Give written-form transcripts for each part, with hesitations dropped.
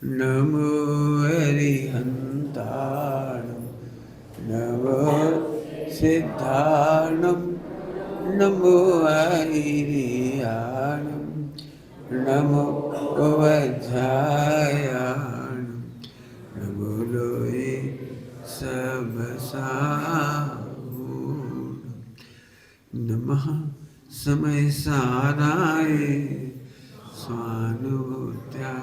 नमो अरिहन्ताणं नमो सिद्धाणं नमो आयिर्याणं नमो वज्रायाणं नमो लोये सबसाहूणं नमः समय साराय स्वानुभूत्या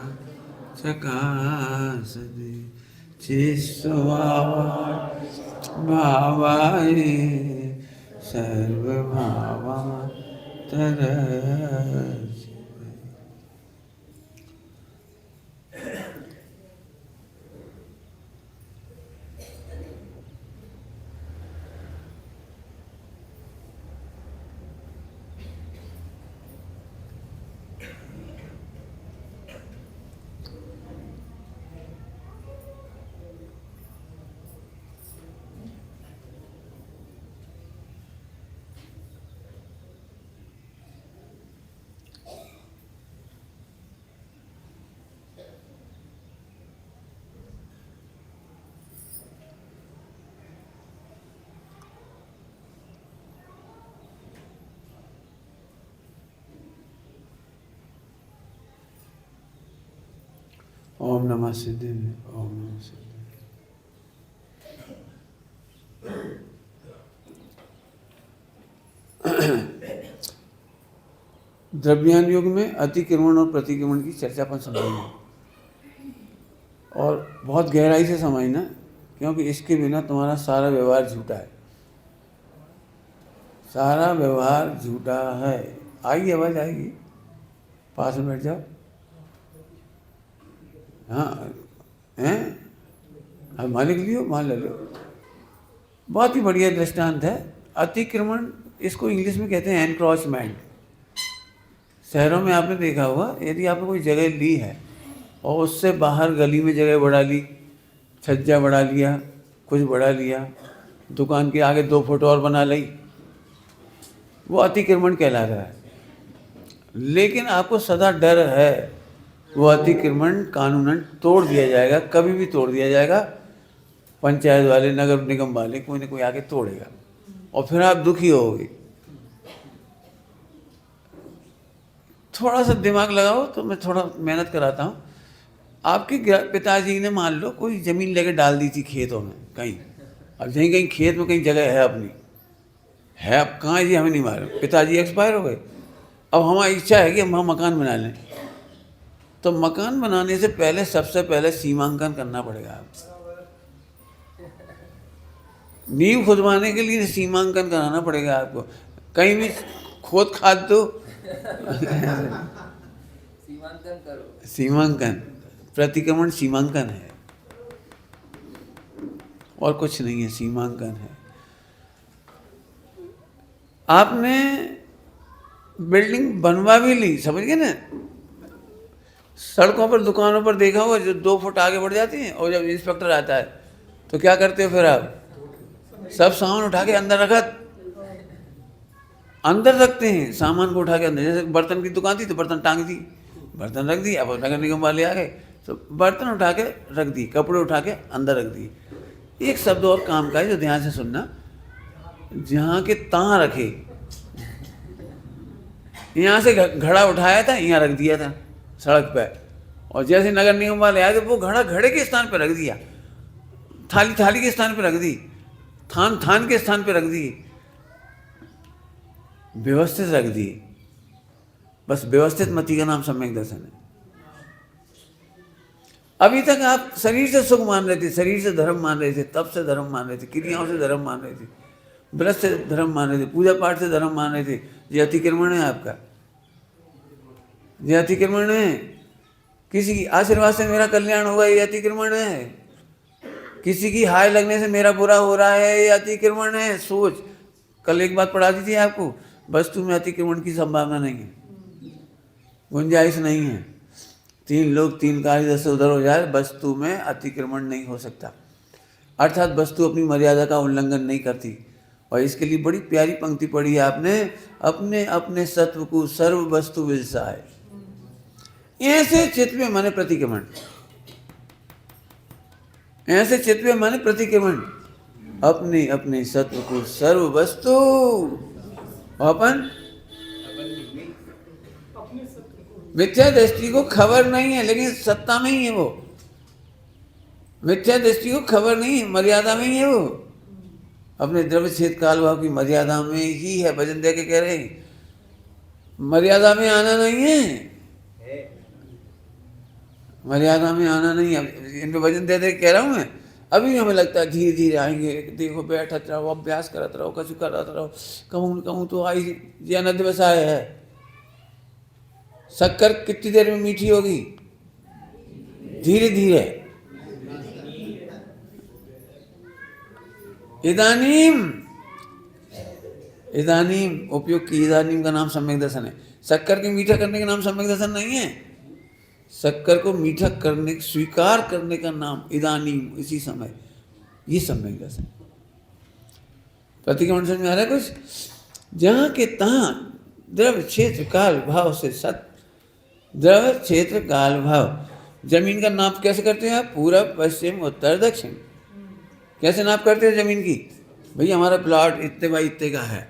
चकासदे चिस्वाभावाय सर्वभावातरस्य। ओम नमः सिद्धाय, ओम नमः सिद्धाय। द्रव्यान योग में अतिक्रमण और प्रतिक्रमण की चर्चा अपन समझेंगे और बहुत गहराई से समझना, क्योंकि इसके बिना तुम्हारा सारा व्यवहार झूठा है। सारा व्यवहार झूठा है। आइए, आवाज आएगी, पास में बैठ जाओ। हाँ हैं, अब मालिक लियो, मान ले लो। बहुत ही बढ़िया दृष्टांत है। अतिक्रमण, इसको इंग्लिश में कहते हैं एनक्रॉचमेंट। शहरों में आपने देखा होगा, यदि आपने कोई जगह ली है और उससे बाहर गली में जगह बढ़ा ली, छज्जा बढ़ा लिया, कुछ बढ़ा लिया, दुकान के आगे 2 फुट और बना ली, वो अतिक्रमण कहला रहा है। लेकिन आपको सदा डर है वो अतिक्रमण कानूनन तोड़ दिया जाएगा, कभी भी तोड़ दिया जाएगा। पंचायत वाले, नगर निगम वाले, कोई ना कोई आके तोड़ेगा और फिर आप दुखी होगे। थोड़ा सा दिमाग लगाओ तो मैं थोड़ा मेहनत कराता हूँ। आपके पिताजी ने मान लो कोई ज़मीन लेके डाल दी थी खेतों में कहीं, अब कहीं कहीं खेत में कहीं जगह है अपनी, है अब कहाँ है जी हमें नहीं मालूम। पिताजी एक्सपायर हो गए, अब हमारी इच्छा है कि हम वहाँ मकान बना लें। तो मकान बनाने से पहले सबसे पहले सीमांकन करना पड़ेगा। आप नींव खुदवाने के लिए सीमांकन कराना पड़ेगा आपको। कहीं भी खोद खाद दो सीमांकन करो। सीमांकन, प्रतिक्रमण सीमांकन है और कुछ नहीं है, सीमांकन है। आपने बिल्डिंग बनवा भी ली, समझ गए ना। सड़कों पर, दुकानों पर देखा होगा जो 2 फुट आगे बढ़ जाती हैं, और जब इंस्पेक्टर आता है तो क्या करते हो फिर आप? सब सामान उठा के अंदर अंदर रखते हैं। सामान को उठा के अंदर, जैसे बर्तन की दुकान थी तो बर्तन टांग दी, बर्तन रख दी। अब नगर निगम वाले आ गए तो बर्तन उठा के रख दी, कपड़े उठा के अंदर रख दिए। एक शब्द और काम का है जो ध्यान से सुनना, जहाँ के तहाँ रखे। यहाँ से घड़ा उठाया था, यहाँ रख दिया था सड़क पर, और जैसे नगर निगम वाले आए तो वो घड़ा घड़े के स्थान पर रख दिया, थाली थाली के स्थान पर रख दी, थान थान के स्थान पर रख दी, व्यवस्थित रख दी। बस व्यवस्थित मति का नाम सम्यक दर्शन है। अभी तक आप शरीर से सुख मान रहे थे, शरीर से धर्म मान रहे थे, तप से धर्म मान रहे थे, क्रियाओं से धर्म मान रहे थे, व्रत से धर्म मान रहे थे, पूजा पाठ से धर्म मान रहे थे। ये अतिक्रमण है आपका, ये अतिक्रमण है। किसी की आशीर्वाद से मेरा कल्याण होगा, ये अतिक्रमण है। किसी की हाय लगने से मेरा बुरा हो रहा है, ये अतिक्रमण है। सोच, कल एक बात पढ़ा दी थी आपको, वस्तु में अतिक्रमण की संभावना नहीं है, गुंजाइश नहीं है। 3 लोग 3 कार्य जैसे उधर हो जाए, वस्तु में अतिक्रमण नहीं हो सकता। अर्थात वस्तु अपनी मर्यादा का उल्लंघन नहीं करती। और इसके लिए बड़ी प्यारी पंक्ति पढ़ी है आपने, अपने अपने सत्व को सर्व वस्तु विलसाए, ऐसे चित्त में माने प्रतिक्रमण। ऐसे चित्त में माने प्रतिक्रमण, अपने अपने सत्व को सर्व वस्तु, अपन मिथ्या दृष्टि को खबर नहीं है, लेकिन सत्ता में ही है वो। मिथ्या दृष्टि को खबर नहीं है, मर्यादा में ही है वो, अपने द्रव्य छेद काल भाव की मर्यादा में ही है। भजन दे के कह रहे हैं मर्यादा में आना नहीं है, मर्यादा में आना नहीं है। इन पे भजन दे दे कह रहा हूँ मैं। अभी हमें लगता है धीरे धीरे आएंगे, देखो बैठत रहो, अभ्यास करत रहो, कछु करत रहो, कहूँ न कहूँ तो आई जी अनंत बसाए है। शक्कर कितनी देर में मीठी होगी? धीरे धीरे। इदानीम, इदानीम उपयोग की, इदानीम का नाम सम्यक दर्शन है। शक्कर के मीठा करने का नाम सम्यक दर्शन नहीं है। शक्कर को मीठा करने, स्वीकार करने का नाम इदानीम, इसी समय, ये सम्यक दर्शन। प्रतिक्रमण समझ में आ रहा है कुछ? जहाँ के तहाँ द्रव्य क्षेत्र काल भाव से सत, द्रव्य क्षेत्र काल भाव। जमीन का नाप कैसे करते हैं आप? पूरब पश्चिम उत्तर दक्षिण। कैसे नाप करते हैं जमीन की? भैया हमारा प्लॉट इतने बाई इतने का है,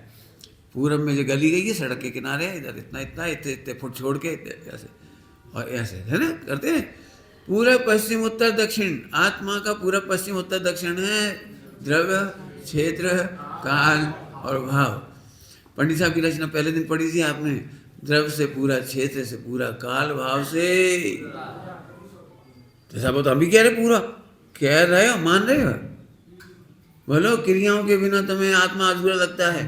पूरब में जो गली गई है सड़क के किनारे है, इधर इतना इतना इतने इतने फुट छोड़ के ऐसे और ऐसे, है ना, करते हैं। पूरब पश्चिम उत्तर दक्षिण, आत्मा का पूरब पश्चिम उत्तर दक्षिण है द्रव्य क्षेत्र काल और भाव। पंडित साहब की रचना पहले दिन पढ़ी थी आपने, द्रव्य से पूरा, क्षेत्र से पूरा, काल भाव से। जैसा तो हम भी कह रहे पूरा, कह रहे हो, मान रहे हो? बोलो क्रियाओं के बिना तुम्हें आत्मा अधूरा लगता है?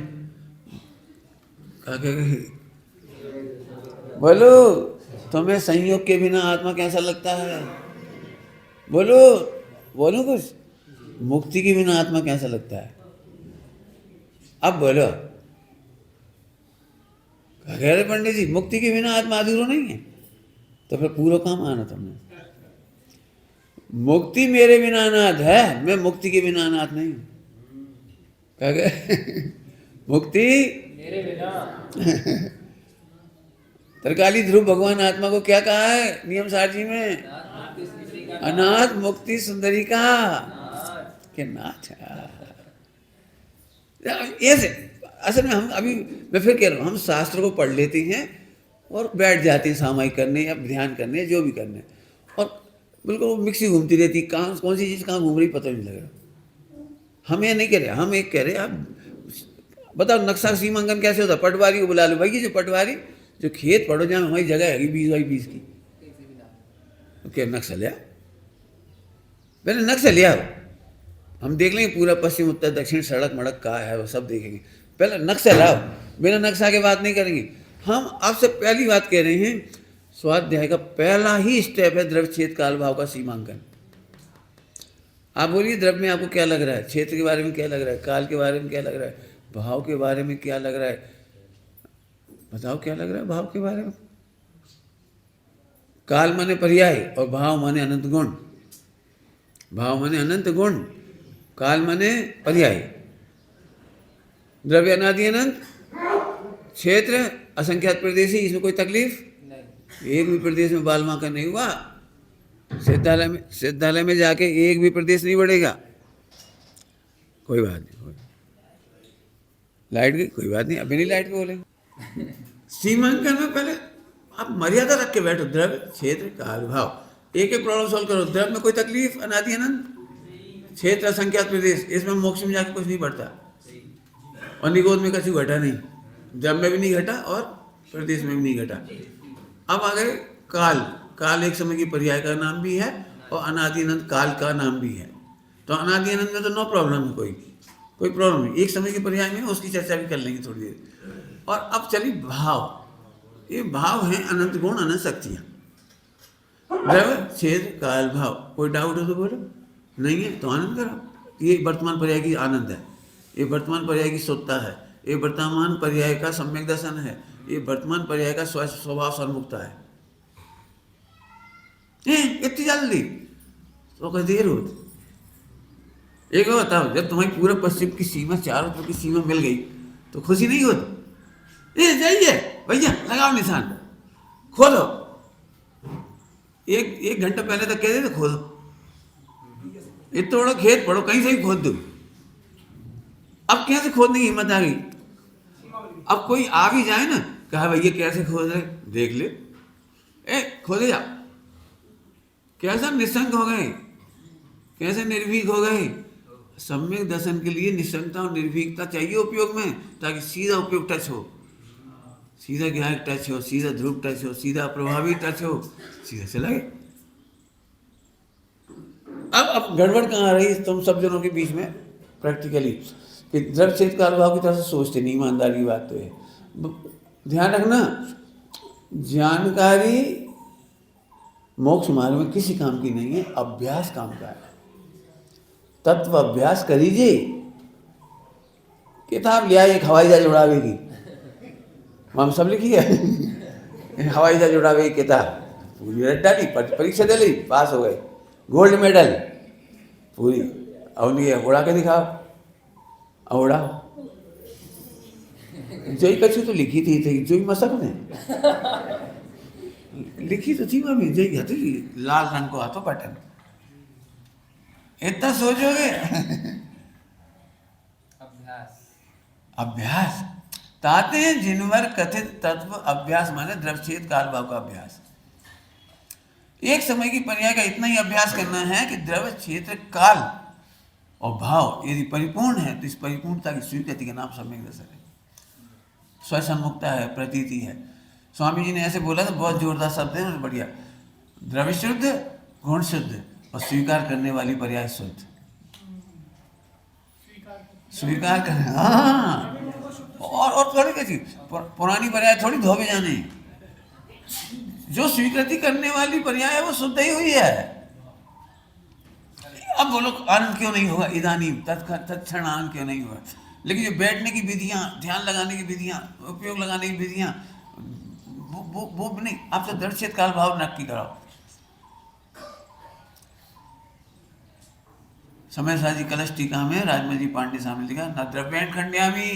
बोलो तुम्हें संयोग के बिना आत्मा कैसा लगता है? बोलो, बोलो कुछ। मुक्ति के बिना आत्मा कैसा लगता है? अब बोलो। क्या कह रहे पंडित जी? मुक्ति के बिना आत्मा अधूरा नहीं है, तो फिर पूरा काम आना तुमने। मुक्ति मेरे बिना अनाथ है, मैं मुक्ति के बिना अनाथ नहीं हूं। क्या कह मुक्ति मेरे बिना। तरकाली ध्रुव भगवान आत्मा को क्या कहा है नियम सारजी में? अनाथ मुक्ति सुंदरी का के नाथ। ऐसे असल में हम अभी, मैं फिर कह रहा हूँ, हम शास्त्र को पढ़ लेते हैं और बैठ जाते हैं सामायिक करने या ध्यान करने, जो भी करने, और बिल्कुल मिक्सी घूमती रहती, कहाँ कौन सी चीज़ कहाँ घूम रही पता नहीं लग रहा। हम ये नहीं कह रहे, हम एक कह रहे, आप बताओ नक्शा सीमांकन कैसे होता? पटवारी को बुला लो, भाई ये जो पटवारी जो खेत पढ़ो जहाँ हमारी जगह है 20x20 की, क्या नक्शा लिया? पहले नक्शा लिया, हम देख लेंगे पूरा पश्चिम उत्तर दक्षिण सड़क मड़क कहाँ है वो सब देखेंगे। पहले नक्शा लाओ, बिना नक्शा के बात नहीं करेंगे हम। आपसे पहली बात कह रहे हैं, स्वाध्याय का पहला ही स्टेप है द्रव्य क्षेत्र काल भाव का सीमांकन। आप बोलिए द्रव्य में आपको क्या लग रहा है, क्षेत्र के बारे में क्या लग रहा है, काल के बारे में क्या लग रहा है, भाव के बारे में क्या लग रहा है? बताओ क्या लग रहा है भाव के बारे में? काल माने पर्याय और भाव माने अनंत गुण। भाव माने अनंत गुण, काल माने पर्याय। द्रव्य अनादि अनंत, क्षेत्र असंख्यात प्रदेशी, इसमें कोई तकलीफ नहीं। एक भी प्रदेश में बाल माँ का नहीं हुआ। सिद्धालय में जाके एक भी प्रदेश नहीं बढ़ेगा, कोई बात नहीं। लाइट गई, कोई बात नहीं, अभी नहीं लाइट पे बोलेंगे। सीमांकन में पहले आप मर्यादा रख के बैठो, द्रव्य क्षेत्र काल भाव, एक एक प्रॉब्लम सॉल्व करो। द्रव्य में कोई तकलीफ, अनादि अनंत, क्षेत्र असंख्यात प्रदेश, इसमें मोक्ष में जाके कुछ नहीं बढ़ता, और निगोद में कछु घटा नहीं, द्रव्य में भी नहीं घटा और प्रदेश में भी नहीं घटा। अब आ गए काल। काल एक समय की पर्याय का नाम भी है और अनादि अनंत काल का नाम भी है। तो अनादि अनंत में तो नो प्रॉब्लम है, कोई प्रॉब्लम नहीं, एक समय के पर्याय में, उसकी चर्चा भी कर लेंगे थोड़ी देर। और अब चलिए भाव। ये भाव हैं अनंत गुण अनंत शक्तियाँ, द्रव्य क्षेत्र काल भाव। कोई डाउट हो तो बोलो, नहीं है तो आनंद करो। ये वर्तमान पर्याय की आनंद है, ये वर्तमान पर्याय की शुद्धता है, ये वर्तमान पर्याय का सम्यक दर्शन है, ये वर्तमान पर्याय का स्वभाव सर्वमुक्ता है। इतनी जल्दी तो कहीं देर होती। एक बार बताओ, जब तुम्हारी पूरा पश्चिम की सीमा, चारों तरफ की सीमा मिल गई तो खुशी नहीं होती? ये जाइए भैया, लगाओ निशान, खोलो। एक घंटा पहले तक कह देते खोलो, ये तोड़ो खेत पड़ो कहीं से ही खोद दो। अब कैसे खोदने की हिम्मत आ गई? अब कोई आ भी जाए ना, कहा भैया कैसे खोद रहे, देख ले, ए खोदे जा। कैसा निशंक हो गए, कैसे निर्भीक हो गए। सम्यक दर्शन के लिए निशंकता और निर्भीकता चाहिए उपयोग में, ताकि सीधा उपयोग टच हो, सीधा ज्ञान टच हो, सीधा ध्रुव टच हो, सीधा प्रभावी टच हो, सीधा चला गया। अब गड़बड़ कहाँ आ रही है तुम सब जनों के बीच में प्रैक्टिकली, कि द्रव क्षेत्र काल भाव की तरह से सोचते नहीं, ईमानदारी की बात तो है। ध्यान रखना, जानकारी मोक्ष मार्ग में किसी काम की नहीं है, अभ्यास काम का है। तत्व अभ्यास करीजिए। किताब लिया एक हवाई जहाज उड़ावे की, हम सब लिखी है हवाई जहाज उड़ावे की किताब, पूरी रट डाली, परीक्षा दे ली, पास हो गए, गोल्ड मेडल पूरी। और ये उड़ा के दिखाओ, और उड़ाओ। जोई कछु तो लिखी थी जोई मसक ने लिखी तो थी मम्मी, जोई हथी लाल रंग को हाथों बटन, इतना सोचोगे अभ्यास ताते हैं जिनवर कथित तत्व अभ्यास माने द्रवच्छेद काल भाव का अभ्यास। एक समय की पर्याय का इतना ही अभ्यास करना है कि द्रव क्षेत्र काल और भाव यदि परिपूर्ण है तो इस परिपूर्णता की स्वीकृति का नाम सम्यक दर्शन है। स्वसन्मुखता है, प्रतीति है। स्वामी जी ने ऐसे बोला था, बहुत जोरदार शब्द है, बढ़िया। द्रव्य शुद्ध, गुण शुद्ध और स्वीकार करने वाली पर्याय शुद्ध। स्वीकार कर, हाँ। और थोड़ी कैसी पुरानी पर्याय थोड़ी धोबे जाने, जो स्वीकृति करने वाली पर्याय है वो शुद्ध ही हुई है। अब बोलो आनंद क्यों नहीं होगा, इदानीम तत्क्षण आनंद क्यों नहीं होगा। लेकिन जो बैठने की विधियां, ध्यान लगाने की विधियां, उपयोग लगाने की विधियां, वो नहीं। आप तो दर्शित काल भाव नक्की कराओ। समय साजी कलश टीका में राजमल जी पांडे सामने लिखा, न द्रव्येण खंड्यामी,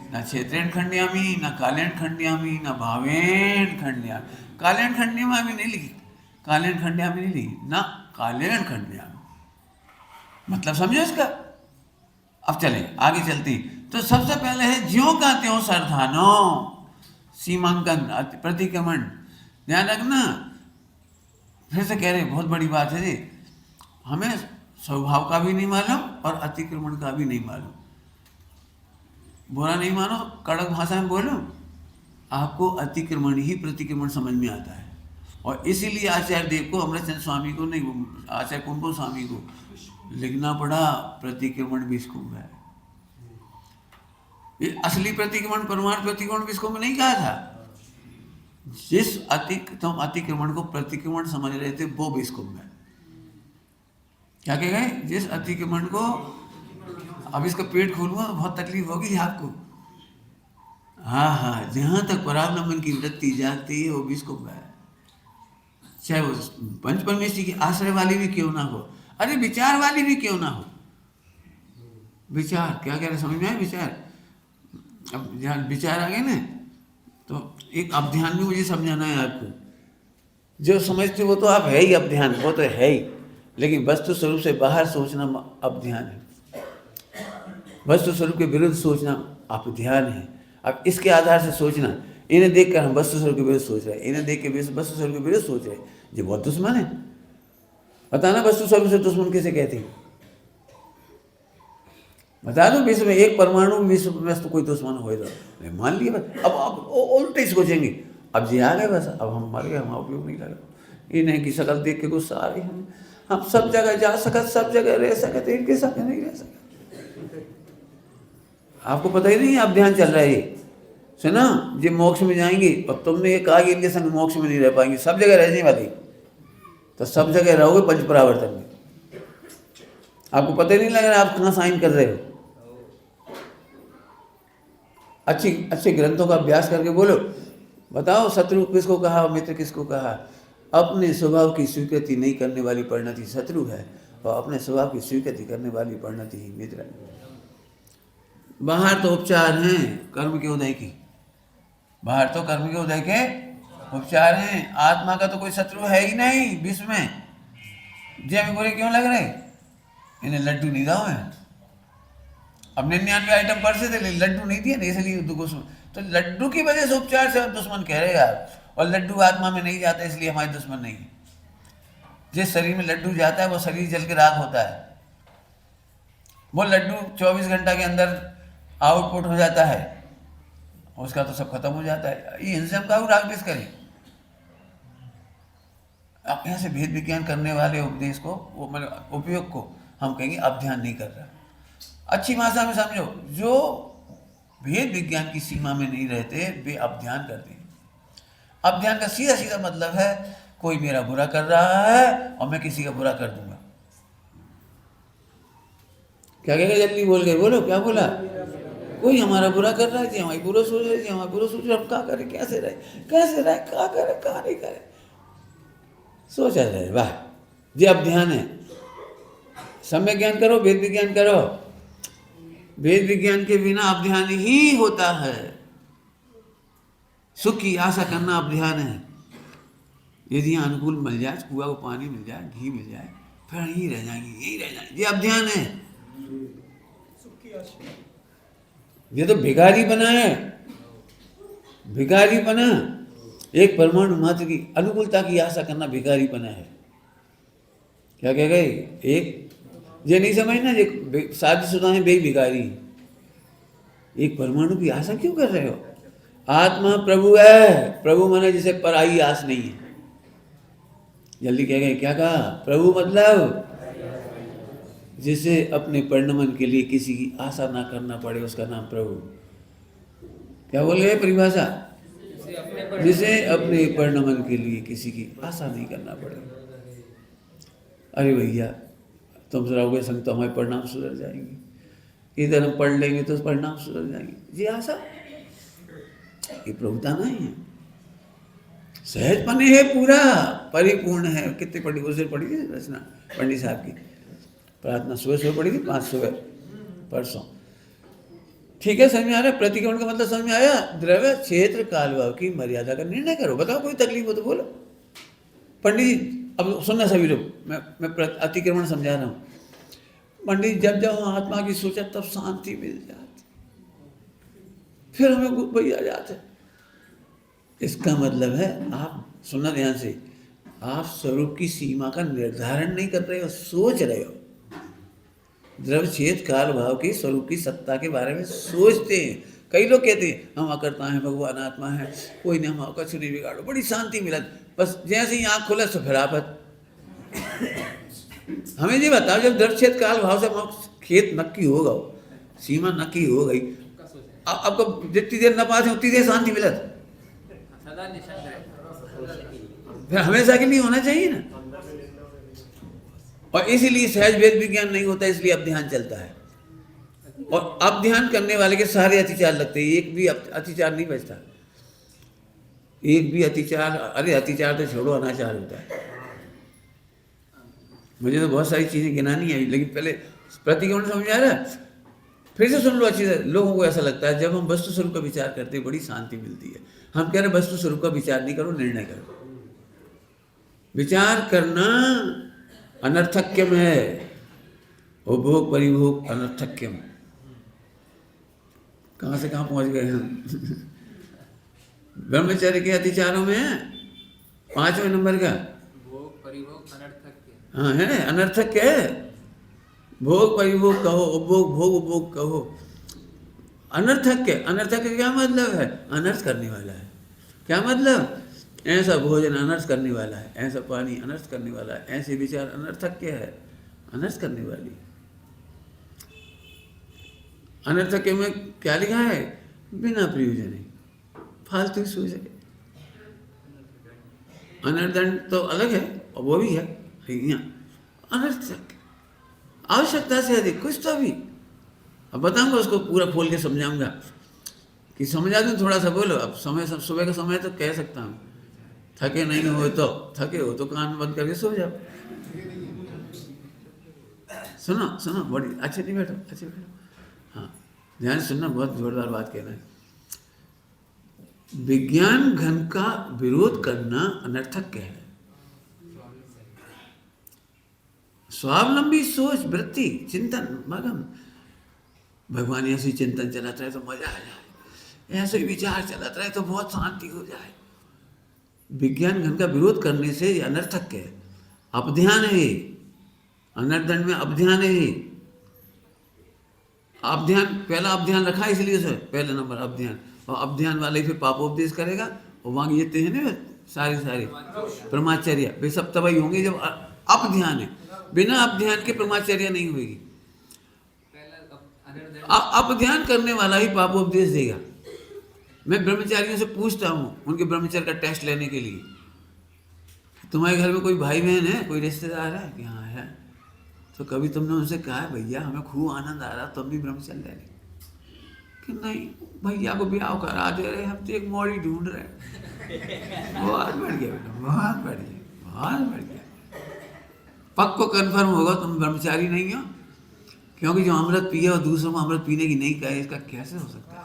न क्षेत्रेण खंड्यामी, न कालेण खंड्यामी, न भावेण खंड्यामी। कालेण खंड्यामी नहीं लिखी, कालेण खंड्यामी नहीं लिखी, न कालेण खंड्यामी। मतलब समझो इसका। अब चले आगे चलते हैं। तो सबसे पहले है ज्यों का त्यों सरधानो, सीमांकन, प्रतिक्रमण। ध्यान रखना, फिर से कह रहे बहुत बड़ी बात है जी, हमें स्वभाव का भी नहीं मालूम और अतिक्रमण का भी नहीं मालूम। बुरा नहीं मानो, कड़क भाषा में बोलो, आपको अतिक्रमण ही प्रतिक्रमण समझ में आता है। और इसीलिए आचार्य देव को, अमृतचंद स्वामी को नहीं, आचार्य कुंभ स्वामी को लिखना पड़ा प्रतिक्रमण विस्कुंभ है। ये असली प्रतिक्रमण परमाणु प्रतिक्रमण विस्कुंभ नहीं कहा था। जिस तुम अतिक्रमण को प्रतिक्रमण समझ रहे थे वो विस्कुंभ है। क्या कह गए? जिस अतिक्रमण को, अब इसका पेट खोलूंगा तो बहुत तकलीफ होगी आपको। हाँ, जहां तक परावलंबन की वृत्ति जागती है वो विस्कुंभ है। चाहे वो पंच परमेश्वरी की आश्रय वाली भी क्यों ना हो, अरे विचार वाली भी क्यों ना हो। विचार क्या कह रहे, समझ में आए? विचार, अब जहाँ विचार आ गए ना, तो एक अब ध्यान भी मुझे समझाना है आपको। जो समझते वो तो आप है ही, अब ध्यान वो तो है ही, लेकिन वस्तु स्वरूप से बाहर सोचना अब ध्यान है। वस्तु स्वरूप के विरुद्ध सोचना आप ध्यान है। अब इसके आधार से सोचना, इन्हें देखकर हम वस्तु स्वरूप के विरुद्ध सोच रहे हैं, इन्हें देख के वस्तु स्वरूप के विरुद्ध सोच रहे हैं, ये बहुत दुश्मन है। बताना वस्तु स्वरूप से दुश्मन किसे कहते हैं? बता दो। विश्व में एक परमाणु विश्व में तो कोई दुश्मन हो तो मान लिया बस। अब उल्टे ही सोचेंगे, अब जी आ गए बस, अब हम मर गए, हम उपयोग नहीं करें। इन्हें की शक्ल देख के गुस्सा आ रही है, हम सब जगह जा सकते, सब जगह रह सकते, इनके साथ नहीं रह सकते। आपको पता ही नहीं, अब ध्यान चल रहा है ये सुना, जो मोक्ष में जाएंगे, और तुमने ये कहा कि इनके संग मोक्ष में नहीं रह पाएंगे, सब जगह रहने वाली, तो सब जगह रहोगे पंच परावर्तन में। आपको पता ही नहीं लग रहा आप कहाँ साइन कर रहे हो। अच्छे ग्रंथों का अभ्यास करके बोलो, बताओ शत्रु किसको कहा, मित्र किसको कहा। अपने स्वभाव की स्वीकृति नहीं करने वाली परिणति शत्रु है, और अपने स्वभाव की स्वीकृति करने वाली परिणति ही मित्र है। बाहर तो उपचार हैं कर्म के उदय की, बाहर तो कर्म के उदय के उपचार हैं। आत्मा का तो कोई शत्रु है ही नहीं विश्व में। जी हमें बुरे क्यों लग रहे? इन्हें लड्डू नहीं दाओ हैं। अब 99 आइटम परसे थे लेकिन लड्डू नहीं दिए ना, इसलिए दुश्मन। तो लड्डू की वजह से उपचार से आप दुश्मन कह रहे यार, और लड्डू आत्मा में नहीं जाता इसलिए हमारे दुश्मन नहीं है। जिस शरीर में लड्डू जाता है वो शरीर जल के राख होता है। वो लड्डू 24 घंटा के अंदर आउटपुट हो जाता है, उसका तो सब खत्म हो जाता है। ये इनसे हम काहू राग करें। अब यहाँ से भेद विज्ञान करने वाले उपदेश को, वो मतलब उपयोग को हम कहेंगे अब ध्यान नहीं कर रहा। अच्छी भाषा में समझो, जो भेद विज्ञान की सीमा में नहीं रहते वे अब ध्यान करते हैं। अब ध्यान का सीधा सीधा मतलब है कोई मेरा बुरा कर रहा है और मैं किसी का बुरा कर दूंगा। क्या कहेगा? जल्दी बोल गए, बोलो क्या बोला? कोई हमारा बुरा कर रहा है जी, हमारी बुरा सोच रहे जी, हमारा बुरा सोच रहे, हम क्या करें, कैसे रहे, क्या करें, क्या नहीं करें, सोचा रहे। वाह जी, अब ध्यान है। सम्यक ज्ञान करो, वेद विज्ञान करो। वेद विज्ञान के बिना अब ध्यान ही होता है। सुख की आशा करना अब ध्यान है। यदि यहाँ अनुकूल मिल जाए, कुआ को पानी मिल जाए, घी मिल जाए, फिर यहीं रह जाएंगे, ये अब ध्यान है। ये तो भिखारी बना है, भिखारी बना। एक परमाणु मात्र की अनुकूलता की आशा करना भिखारी बना है। क्या कह गए? एक ये नहीं समझना, ये शादीशुदा है बे भिखारी। एक परमाणु की आशा क्यों कर रहे हो? आत्मा प्रभु है। प्रभु माने जिसे पराई आस नहीं है। जल्दी कह गए, क्या कहा? प्रभु मतलब जिसे अपने परिणमन के लिए किसी की आशा ना करना पड़े, उसका नाम प्रभु। क्या बोल रहे परिभाषा? जिसे अपने परिणमन के लिए किसी की आशा नहीं करना पड़े। अरे भैया तुम रहोगे संग तो हमारे परिणाम सुधर जाएंगे, इधर हम पढ़ लेंगे तो परिणाम सुधर जाएंगे। ये आशा, ये प्रभुता नहीं है। सहज पने है, पूरा परिपूर्ण है। कितने पढ़ी? उस दिन पढ़ी थी रचना पंडित साहब की प्रार्थना, सुबह पढ़ी थी, 5 सुबह परसों। ठीक है, समझ में आ रहा है? प्रतिक्रमण का मतलब समझ में आया? द्रव्य क्षेत्र कालभाव की मर्यादा का निर्णय करो। बताओ कोई तकलीफ हो तो बोलो। पंडित जी अब सुनना सभी लोग, मैं अतिक्रमण समझा रहा हूँ। पंडित जब जब हम आत्मा की सोचा तब शांति मिल जाती, फिर हमें गुब्बई आ जाते। इसका मतलब है, आप सुनना ध्यान से, आप स्वरूप की सीमा का निर्धारण नहीं कर रहे हो, सोच रहे हो। द्रव्य क्षेत्र काल भाव की स्वरूप की सत्ता के बारे में सोचते हैं। कई लोग कहते हैं हम अकर्ता हैं, भगवान आत्मा है, कोई नहीं, हम कुछ नहीं बिगाड़ो, बड़ी शांति मिला। बस जैसे ही आँख खुला तो फिर आपत। हमें ये बताओ, जब द्रव्य क्षेत्र काल भाव से खेत नक्की होगा, सीमा नक्की हो गई, आपको जितनी देर न पास है उतनी देर शांति मिला, फिर हमेशा के लिए होना चाहिए ना। और इसीलिए सहज वेद विज्ञान नहीं होता, इसलिए अब ध्यान चलता है। और अब ध्यान करने वाले के सारे अतिचार लगते हैं, एक भी अतिचार नहीं बचता। एक भी अतिचार, अरे अतिचार तो छोड़ो, अनाचार होता है। मुझे तो बहुत सारी चीज़ें गिनानी है, लेकिन पहले प्रतिक्रमण समझ आ रहा है? फिर से सुन लो अच्छी से। लोगों को ऐसा लगता है जब हम वस्तु स्वरूप का विचार करते हैं बड़ी शांति मिलती है। हम कह रहे हैं वस्तु स्वरूप का विचार नहीं करो, निर्णय करो। विचार करना अनर्थक्यम है, उपभोग परिभोग अनर्थक्यम। कहाँ से कहाँ पहुँच गए हम? ब्रह्मचर्य के अतिचारों में 5वें नंबर का भोग परिभोग अनर्थक। हाँ है, अनर्थक है। भोग परिभोग कहो, उपभोग भोग उपभोग कहो, अनर्थक है। अनर्थक का क्या मतलब है? अनर्थ करने वाला है। क्या मतलब? ऐसा भोजन अनर्थ करने वाला है, ऐसा पानी अनर्थ करने वाला है, ऐसे विचार अनर्थक क्या है? अनर्थ करने वाली। अनर्थक में क्या लिखा है? बिना प्रयोजन है, फालतू सोच है। अनर्थदंड तो अलग है और वो भी है, यहाँ अनर्थक आवश्यकता से अधिक कुछ तो भी। अब बताऊंगा उसको, पूरा खोल के समझाऊंगा कि समझा दूं थोड़ा सा। बोलो अब समय, सुबह का समय तो कह सकता हूँ, थके नहीं हो तो, थके हो तो कान बंद करके सो जाओ। सुनो सुनो, बड़ी अच्छे नहीं बैठो, अच्छे बैठो। हाँ ध्यान सुनना, बहुत जोरदार बात कहना है। विज्ञान घन का विरोध करना अनर्थक है। स्वावलंबी सोच, वृत्ति, चिंतन मगन। भगवान ऐसे ही चिंतन चलत रहे तो मजा आ जाए, ऐसे ही विचार चलत रहे तो बहुत शांति हो जाए। विज्ञान घन का विरोध करने से ये अनर्थक है, अपध्यान है। अनर्दंड में अपध्यान है। अपध्यान, पहला अपध्यान रखा है इसलिए से पहले नंबर अपध्यान, और अपध्यान वाले फिर पापोपदेश करेगा। और वहाँ ये है ना सारे ब्रह्मचर्य वे सब तभी होंगे जब अपध्यान है। बिना अपध्यान के ब्रह्मचर्य नहीं होगी। अपध्यान करने वाला ही पापोपदेश देगा। मैं ब्रह्मचारियों से पूछता हूँ उनके ब्रह्मचर्य का टेस्ट लेने के लिए, तुम्हारे घर में कोई भाई बहन है, कोई रिश्तेदार है कि हाँ है, तो कभी तुमने उनसे कहा है भैया हमें खूब आनंद आ रहा तुम भी ब्रह्मचर्य ले लें? कि नहीं भैया को ब्याह करा दे रहे, हम तो एक मौड़ी ढूंढ रहे हैं। बहुत बढ़िया बेटा, बहुत बढ़िया, बहुत बढ़िया। पक्को कन्फर्म होगा तुम ब्रह्मचारी नहीं हो, क्योंकि जो अमृत पिए और दूसरों को अमृत पीने की नहीं कहे, इसका कैसे हो सकता है?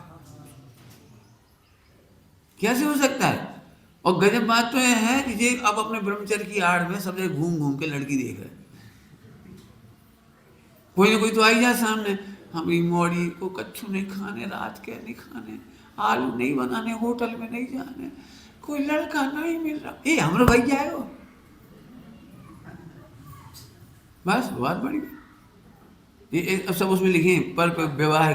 कैसे हो सकता है? और गजब बात तो यह है कि ये अब अपने ब्रह्मचर्य की आड़ में सब जगह घूम घूम के लड़की देख रहे। कोई ना कोई तो आई जाए सामने, हमारी मौड़ी को कच्छू नहीं खाने, रात के नहीं खाने, आलू नहीं बनाने, होटल में नहीं जाने, कोई लड़का नहीं मिल रहा, ये हमारा भैया है वो। बस बहुत बड़ी ये अब सब उसमें लिखे पर विवाह।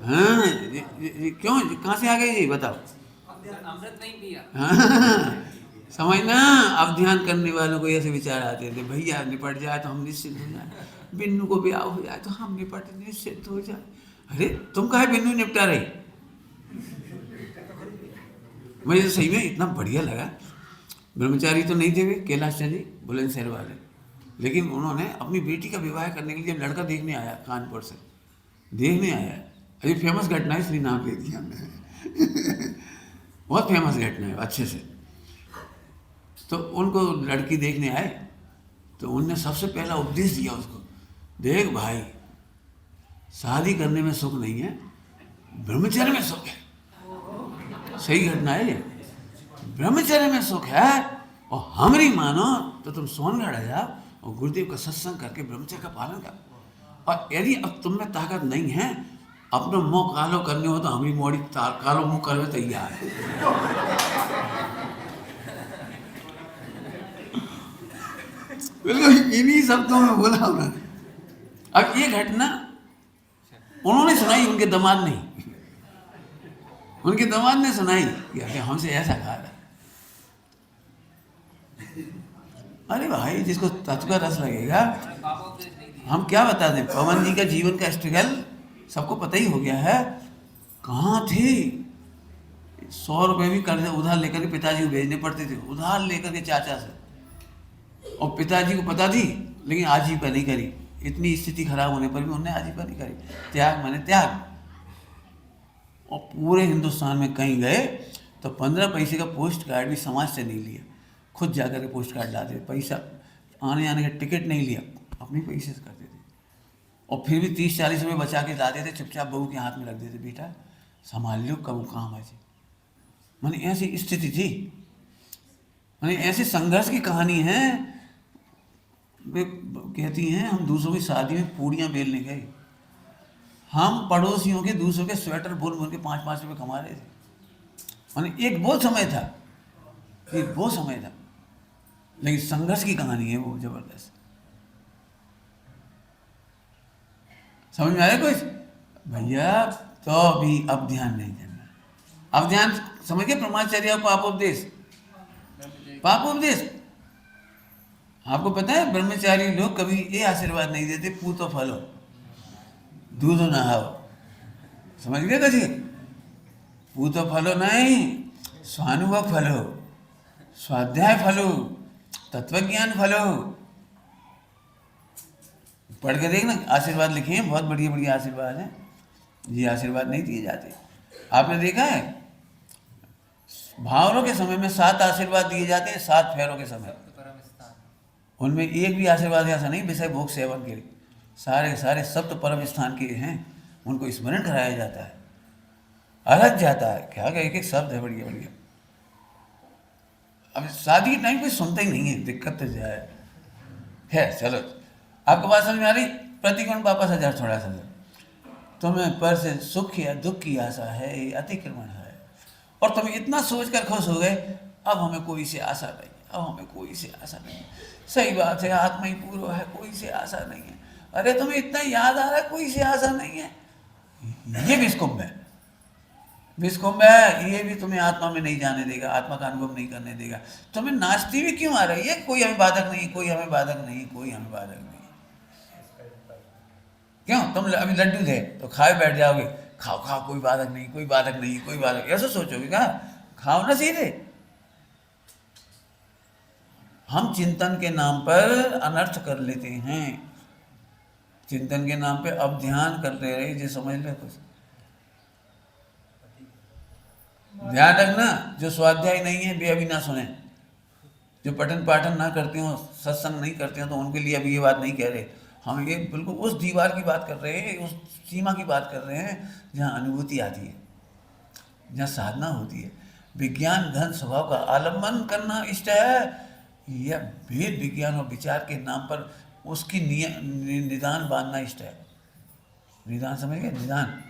हाँ ये क्यों, कहाँ से आ गए ये बताओ? अमृत नहीं पिया। हाँ, समझना। अब ध्यान करने वालों को ऐसे विचार आते थे, भैया निपट जाए तो हम निश्चिंत हो जाए, बिन्नू को ब्याह हो जाए तो हम निपट निश्चिंत हो जाए। अरे तुम कहे बिन्नू निपटा रही? मुझे तो सही में इतना बढ़िया लगा। ब्रह्मचारी तो नहीं थे वे, कैलाश जी बुलंदशहर वाले, लेकिन उन्होंने अपनी बेटी का विवाह करने के लिए जब लड़का देखने आया, कानपुर से देखने आया, अरे फेमस घटना है इसलिए नाम ले दिया हमने। बहुत फेमस घटना है अच्छे से। तो उनको लड़की देखने आए तो उनने सबसे पहला उपदेश दिया उसको, देख भाई शादी करने में सुख नहीं है, ब्रह्मचर्य में सुख है। सही घटना है ये, ब्रह्मचर्य में सुख है। और हमारी मानो तो तुम सोनगढ़ आ जाओ और गुरुदेव का सत्संग करके ब्रह्मचर्य का पालन करो। और यदि अब तुम में ताकत नहीं है, अपना मुंह कालो करने हो तो हमारी मोड़ी कालो मुंह करवे तैयार है। बिल्कुल इन्हीं शब्दों में बोला उन्होंने। अब ये घटना उन्होंने सुनाई, उनके दामाद नहीं, उनके दामाद ने सुनाई कि हमसे ऐसा कहा था। अरे भाई जिसको तत्व का रस लगेगा, हम क्या बता दें। पवन जी का जीवन का स्ट्रगल सबको पता ही हो गया है। कहाँ थे, 100 रुपये भी कर्ज उधार लेकर के पिताजी को भेजने पड़ते थे, उधार लेकर के चाचा से। और पिताजी को पता थी लेकिन आजीविका नहीं करी। इतनी स्थिति खराब होने पर भी उन्होंने आजीविका नहीं करी। त्याग माने त्याग। और पूरे हिंदुस्तान में कहीं गए तो 15 पैसे का पोस्ट कार्ड भी समाज से नहीं लिया, खुद जाकर के पोस्ट कार्ड लाते थे। पैसा आने आने का टिकट नहीं लिया, अपने पैसे से करते थे। और फिर भी 30-40 रुपये बचा के लाते थे, चुपचाप बहू के हाथ में रख देते, बेटा संभाल लो कब काम है जी। माने ऐसी स्थिति थी, माने ऐसे संघर्ष की कहानी है। वे कहती हैं हम दूसरों की शादी में पूड़ियाँ बेलने गए, हम पड़ोसियों के दूसरों के स्वेटर बुन बुन के 5-5 रुपये कमा रहे थे। माने एक वो समय था, एक वो समय था, लेकिन संघर्ष की कहानी है वो जबरदस्त। समझ में आया कुछ भैया? तो भी अब ध्यान नहीं करना। अब ध्यान समझ गए? ब्रह्मचर्य और पापोपदेश। पापोपदेश आपको पता है, ब्रह्मचारी लोग कभी ये आशीर्वाद नहीं देते पूतो फलो दूधो नहाओ। समझ गए कभी? पूतो फलो नहीं, स्वानुभव फलो, स्वाध्याय फलो, तत्वज्ञान फलो। पढ़ के देखना, आशीर्वाद लिखे हैं, बहुत बढ़िया बढ़िया आशीर्वाद हैं। ये आशीर्वाद नहीं दिए जाते। आपने देखा है भावरों के समय में 7 आशीर्वाद दिए जाते हैं, 7 फेरों के समय। उनमें एक भी आशीर्वाद ऐसा नहीं विषय भोग सेवन के, सारे सारे सप्त परम स्थान के हैं, उनको स्मरण कराया जाता है, अलग जाता है। क्या एक एक शब्द है बढ़िया बढ़िया। अब शादी के टाइम कोई सुनता ही नहीं है, दिक्कत तो जाए। है। चलो आपको बात समझ में आ रही? प्रतिक्रमण वापस 1000 थोड़ा सा तुम्हें पर से सुख या दुख की आशा है, ये अतिक्रमण है। और तुम इतना सोच कर खुश हो गए, अब हमें कोई से आशा नहीं, अब हमें कोई से आशा नहीं। सही बात है, आत्मा ही पूर्व है, कोई से आशा नहीं है। अरे तुम्हें इतना याद आ रहा है कोई से आशा नहीं है, ये विषकुंभ है, विषकुंभ है। ये भी तुम्हें आत्मा में नहीं जाने देगा, आत्मा का अनुभव नहीं करने देगा। तुम्हें नाचती भी क्यों आ रही है? कोई हमें बाधक नहीं, कोई हमें बाधक नहीं, कोई हमें बाधक नहीं। क्यों? तुम अभी लड्डू थे तो खाए बैठ जाओगे, खाओ खाओ, कोई बाधक नहीं, कोई बाधक नहीं, कोई बाधक, ऐसा सोचोगे क्या? खाओ ना सीधे। हम चिंतन के नाम पर अनर्थ कर लेते हैं, चिंतन के नाम पे अब ध्यान कर ले रहे, जो समझ ले कुछ ध्यान रखना। जो स्वाध्याय नहीं है वे अभी ना सुने, जो पठन पाठन ना करते हो, सत्संग नहीं करते हो, तो उनके लिए अभी ये बात नहीं कह रहे। हम ये बिल्कुल उस दीवार की बात कर रहे हैं, उस सीमा की बात कर रहे हैं जहाँ अनुभूति आती है, जहाँ साधना होती है। विज्ञान घन स्वभाव का आलम्बन करना इष्ट है, या भेद विज्ञान और विचार के नाम पर उसकी निदान बांधना इष्ट है। निदान समझ गए? निदान,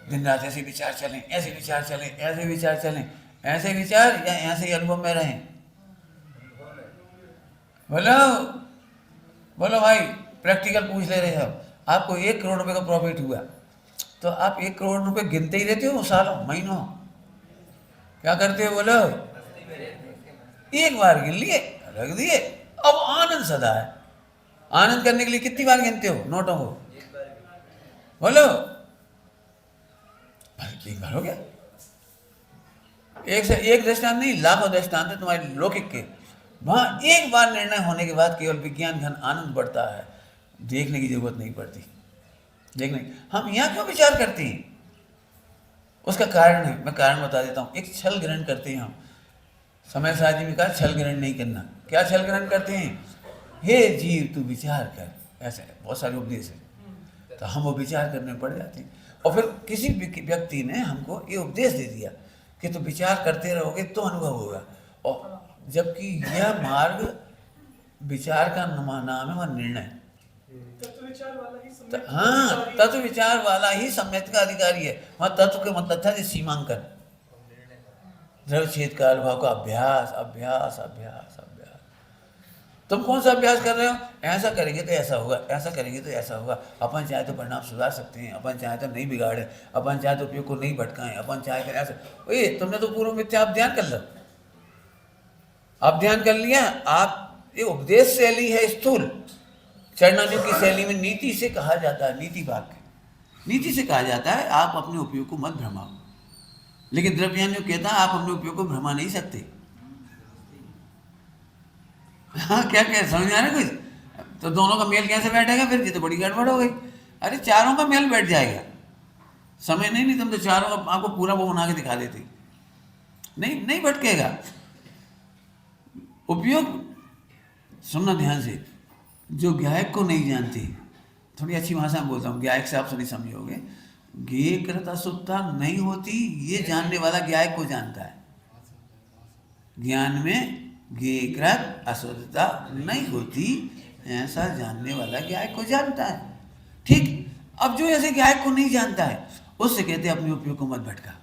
दिन रात ऐसे विचार चलें, ऐसे विचार चलें, ऐसे विचार चलें, ऐसे विचार या ऐसे अनुभव में रहें। बोलो बोलो भाई, प्रैक्टिकल पूछ ले रहे हैं। आपको 1 करोड़ रुपए का प्रॉफिट हुआ तो आप 1 करोड़ रुपए गिनते ही रहते हो सालों महीनों? क्या करते हो? बोलो। एक बार गिन लिए, रख दिए, अब आनंद सदा है। आनंद करने के लिए कितनी बार गिनते हो नोटों को? बोलो। एक बार हो गया। एक से एक दृष्टांत नहीं, लाखों दृष्टांत है तुम्हारे लौकिक के। वहां एक बार निर्णय होने के बाद केवल विज्ञान घन आनंद बढ़ता है, देखने की जरूरत नहीं पड़ती। देखने हम यहाँ क्यों विचार करते हैं? उसका कारण है, मैं कारण बता देता हूँ। एक छल ग्रहण करते हैं हम। समय साजी में कहा छल ग्रहण नहीं करना। क्या छल ग्रहण करते हैं? हे जीव तू विचार कर, ऐसे बहुत सारे उपदेश है, तो हम वो विचार करने पड़ जाते हैं। और फिर किसी व्यक्ति ने हमको ये उपदेश दे दिया कि तुम विचार करते रहोगे तो अनुभव होगा, और जबकि यह मार्ग विचार का नाम है, वह निर्णय। हाँ, तत्व विचार वाला ही सम्यक का अधिकारी है। वहाँ तत्व के मतलब था सीमांकन, द्रव्य छेद काल भाव का अभ्यास अभ्यास अभ्यास अभ्यास। तुम कौन सा अभ्यास कर रहे हो? ऐसा करेंगे तो ऐसा होगा, ऐसा करेंगे तो ऐसा होगा। अपन चाहे तो परिणाम सुधार सकते हैं, अपन चाहे तो नहीं बिगाड़े, अपन चाहे तो उपयोग को नहीं भटकाएं, अपन चाहे तो ऐसा। ओए तुमने तो पूर्व मिथ्या आप ध्यान कर लो, आप ध्यान कर लिया। आप ये उपदेश शैली है स्थूल। चरणार्जुन की शैली में नीति से कहा जाता है, नीति वाक्य, नीति से कहा जाता है आप अपने उपयोग को मत भ्रमाओ। लेकिन द्रव्यान जो कहता है आप अपने उपयोग को भ्रमा नहीं सकते। हाँ, क्या क्या समझ आ रहा है कुछ? तो दोनों का मेल कैसे बैठेगा फिर? ये तो बड़ी गड़बड़ हो गई। अरे चारों का मेल बैठ जाएगा, समय नहीं तुम तो चारों का आपको पूरा वो बना के दिखा देते, नहीं भटकेगा। उपयोग सुनना ध्यान से। जो गायक को नहीं जानती, थोड़ी अच्छी भाषा में बोलता हूँ, गायक से आप नहीं समझोगे, गेय कृत असुत्ता नहीं होती, ये जानने वाला गायक को जानता है। ज्ञान में गेय कृत अशुद्धता नहीं होती, ऐसा जानने वाला गायक को जानता है। ठीक। अब जो ऐसे गायक को नहीं जानता है, उससे कहते हैं अपने उपयोग को मत भटका।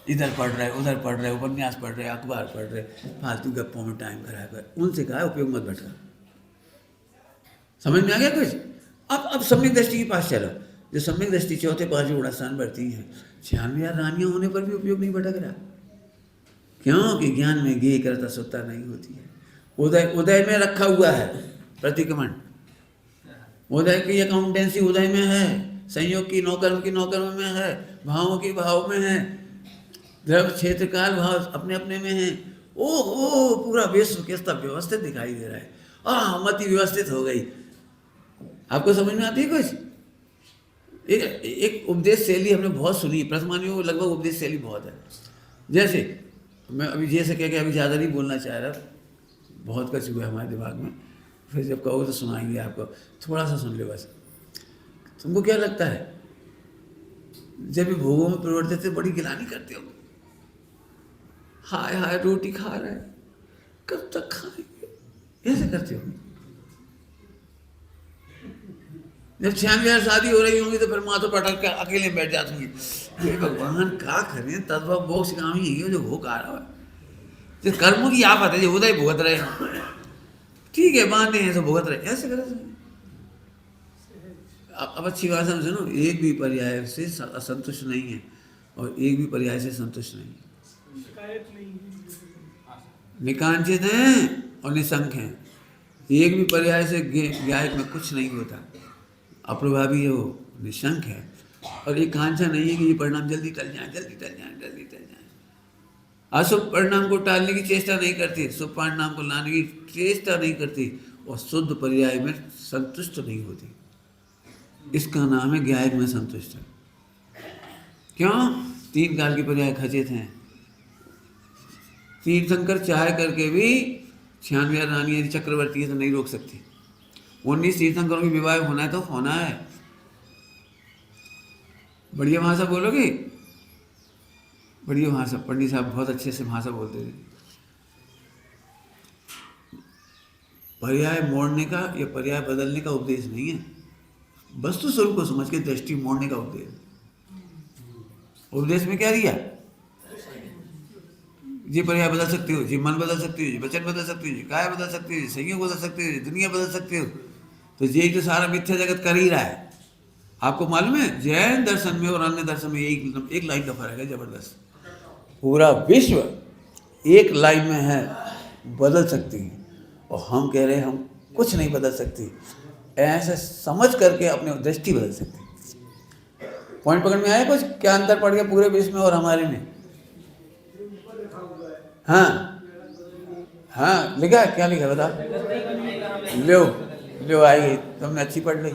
इधर पढ़ रहे, उधर पढ़ रहे, उपन्यास पढ़ रहे, अखबार पढ़ रहे, फालतू गप्पों में टाइम खराब कर, उनसे कहा उपयोग मत भटका। समझ में आ गया कुछ? अब सम्यक दृष्टि के पास चलो। जो सम्यक दृष्टि चौथे पांचवें गुण स्थान बढ़ती है, 96,000 रानियां होने पर भी उपयोग नहीं भटक रहा। क्योंकि ज्ञान में गेय करता सुत्ता नहीं होती है। उदय उदय में रखा हुआ है प्रतिक्रमण, उदय की अकाउंटेंसी उदय में है, संयोग की नौकर में है, भावों की भाव में है, द्रव्य क्षेत्र काल भाव अपने अपने में है। ओहो, पूरा विश्व कितना व्यवस्थित दिखाई दे रहा है। मति व्यवस्थित हो गई। आपको समझ में आती है कुछ? एक उपदेश शैली हमने बहुत सुनी है, प्रथमानियों लगभग उपदेश शैली बहुत है। जैसे मैं अभी जैसे कह के अभी ज़्यादा नहीं बोलना चाह रहा, बहुत कुछ हुआ हमारे दिमाग में, फिर जब कहो तो सुनाएंगे आपको, थोड़ा सा सुन लो बस। तुमको क्या लगता है जब ये भोगों में प्रवर्तित बड़ी गिलानी करते हो? हाय हाय रोटी खा रहे हैं, कब तक खाएंगे, ऐसे करते हो? जब 96 शादी हो रही होंगी तो फिर माथों पर अटक के अकेले बैठ जाती होंगी, ये भगवान का करें, तद्भव मोक्ष काम ही है जो हो का रहा है। तो कर्मों की आफत है, जो उदय भुगत रहे हैं, ठीक है बांधे हैं तो भुगत रहे, ऐसे करे। अब अच्छी बात समझो ना, एक भी पर्याय से असंतुष्ट नहीं है और एक भी पर्याय से संतुष्ट नहीं है, निकांचित हैं और निशंक हैं। एक भी पर्याय से गायक में कुछ नहीं होता, अप्रभावी है वो, निशंक है। और ये कांक्षा नहीं है कि ये परिणाम जल्दी टल जाए, जल्दी टल जाए, जल्दी टल जाए। अशुभ परिणाम को टालने की चेष्टा नहीं करती, शुभ परिणाम को लाने की चेष्टा नहीं करती और शुद्ध पर्याय में संतुष्ट नहीं होती। इसका नाम है गायक में संतुष्ट है। क्यों? 3 काल के पर्याय खचित हैं। तीर्थंकर चाह करके भी 96 रानी यदि चक्रवर्ती है तो नहीं रोक सकती। 19 तीर्थंकरों की विवाह होना है तो होना है। बढ़िया भाषा बोलोगे, बढ़िया भाषा, पंडित साहब बहुत अच्छे से भाषा बोलते थे। पर्याय मोड़ने का या पर्याय बदलने का उपदेश नहीं है, वस्तु स्वरूप को समझ के दृष्टि मोड़ने का उपदेश। उपदेश में क्या दिया? ये पर्याय बदल सकते हो, ये मन बदल सकते हो, ये वचन बदल सकते हो, ये काय बदल सकते हो, ये संयोग बदल सकते हो, ये दुनिया बदल सकते हो। तो ये तो सारा मिथ्या जगत कर ही रहा है। आपको मालूम है जैन दर्शन में और अन्य दर्शन में एक लाइन का फर्क है जबरदस्त। पूरा विश्व एक लाइन में है, बदल सकती है, और हम कह रहे हैं हम कुछ नहीं बदल सकती। ऐसे समझ करके अपने दृष्टि बदल सकती। पॉइंट पकड़ में आया कुछ? क्या अंतर पड़ गया पूरे विश्व में और हमारे में? हाँ हाँ, लिखा है? क्या लिखा बता? लो आएगी, तुमने अच्छी पढ़ ली।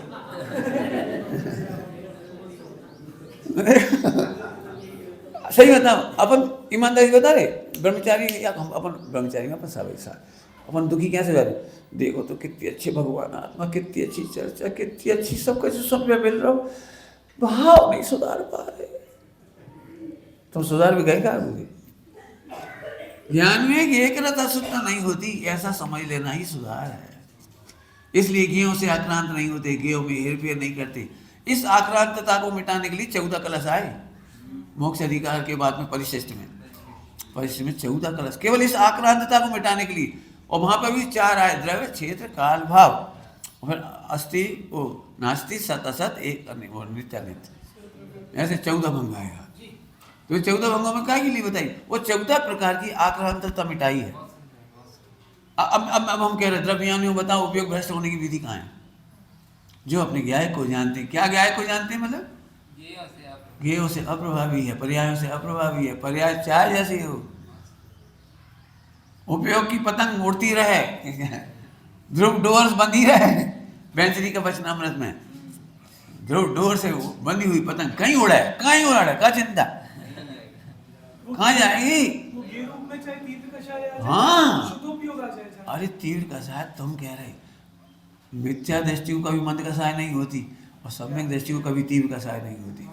सही बताओ, अपन ईमानदारी बता रहे, ब्रह्मचारी या हम अपन ब्रह्मचारी में अपन सब एक साथ, अपन दुखी कैसे जा रहे? देखो तो कितनी अच्छी भगवान आत्मा, कितनी अच्छी चर्चा, कितनी अच्छी सब कुछ सब में मिल रहा हो, भाव नहीं सुधार पा रहे। तुम सुधार भी गए क्या? मुझे ज्ञान में एक रता शुद्धता नहीं होती, ऐसा समझ लेना ही सुधार है। इसलिए गेयों से आक्रांत नहीं होते, गेयों में हेरफेर नहीं करते। इस आक्रांतता को मिटाने के लिए 14 कलश आए मोक्ष अधिकार के बाद में परिशिष्ट में 14 कलश केवल इस आक्रांतता को मिटाने के लिए। और वहां पर भी 4 आए, द्रव्य, क्षेत्र, काल, भाव, और फिर अस्थि, वो नास्ति, सत असत, एक नित्यानित्य, ऐसे 14 भंग आएगा। तो 14 भंगों में क्या के लिए बताई? वो 14 प्रकार की आक्रांतता मिटाई है। अब हम कह रहे द्रव्यानियों बताओ उपयोग भ्रष्ट होने की विधि कहाँ है? जो अपने गायक को जानते हैं। क्या गायक को जानते हैं? मतलब गेयों से अप्रभावी है, पर्यायों से अप्रभावी है, पर्याय चाहे जैसे हो, उपयोग की पतंग उड़ती रहे, ध्रुव डोर्स बंधी रहे। बेंचरी का वचनामृत में ध्रुव डोर से बंधी हुई पतंग कहीं उड़ा है, कहीं उड़ा है, क्या चिंता, कहाँ जाएगी? हाँ, अरे तीव्र कषाय तुम कह रहे, मिथ्या दृष्टि को कभी मंद कषाय नहीं होती और सम्यक दृष्टि को कभी तीव्र कषाय नहीं होती।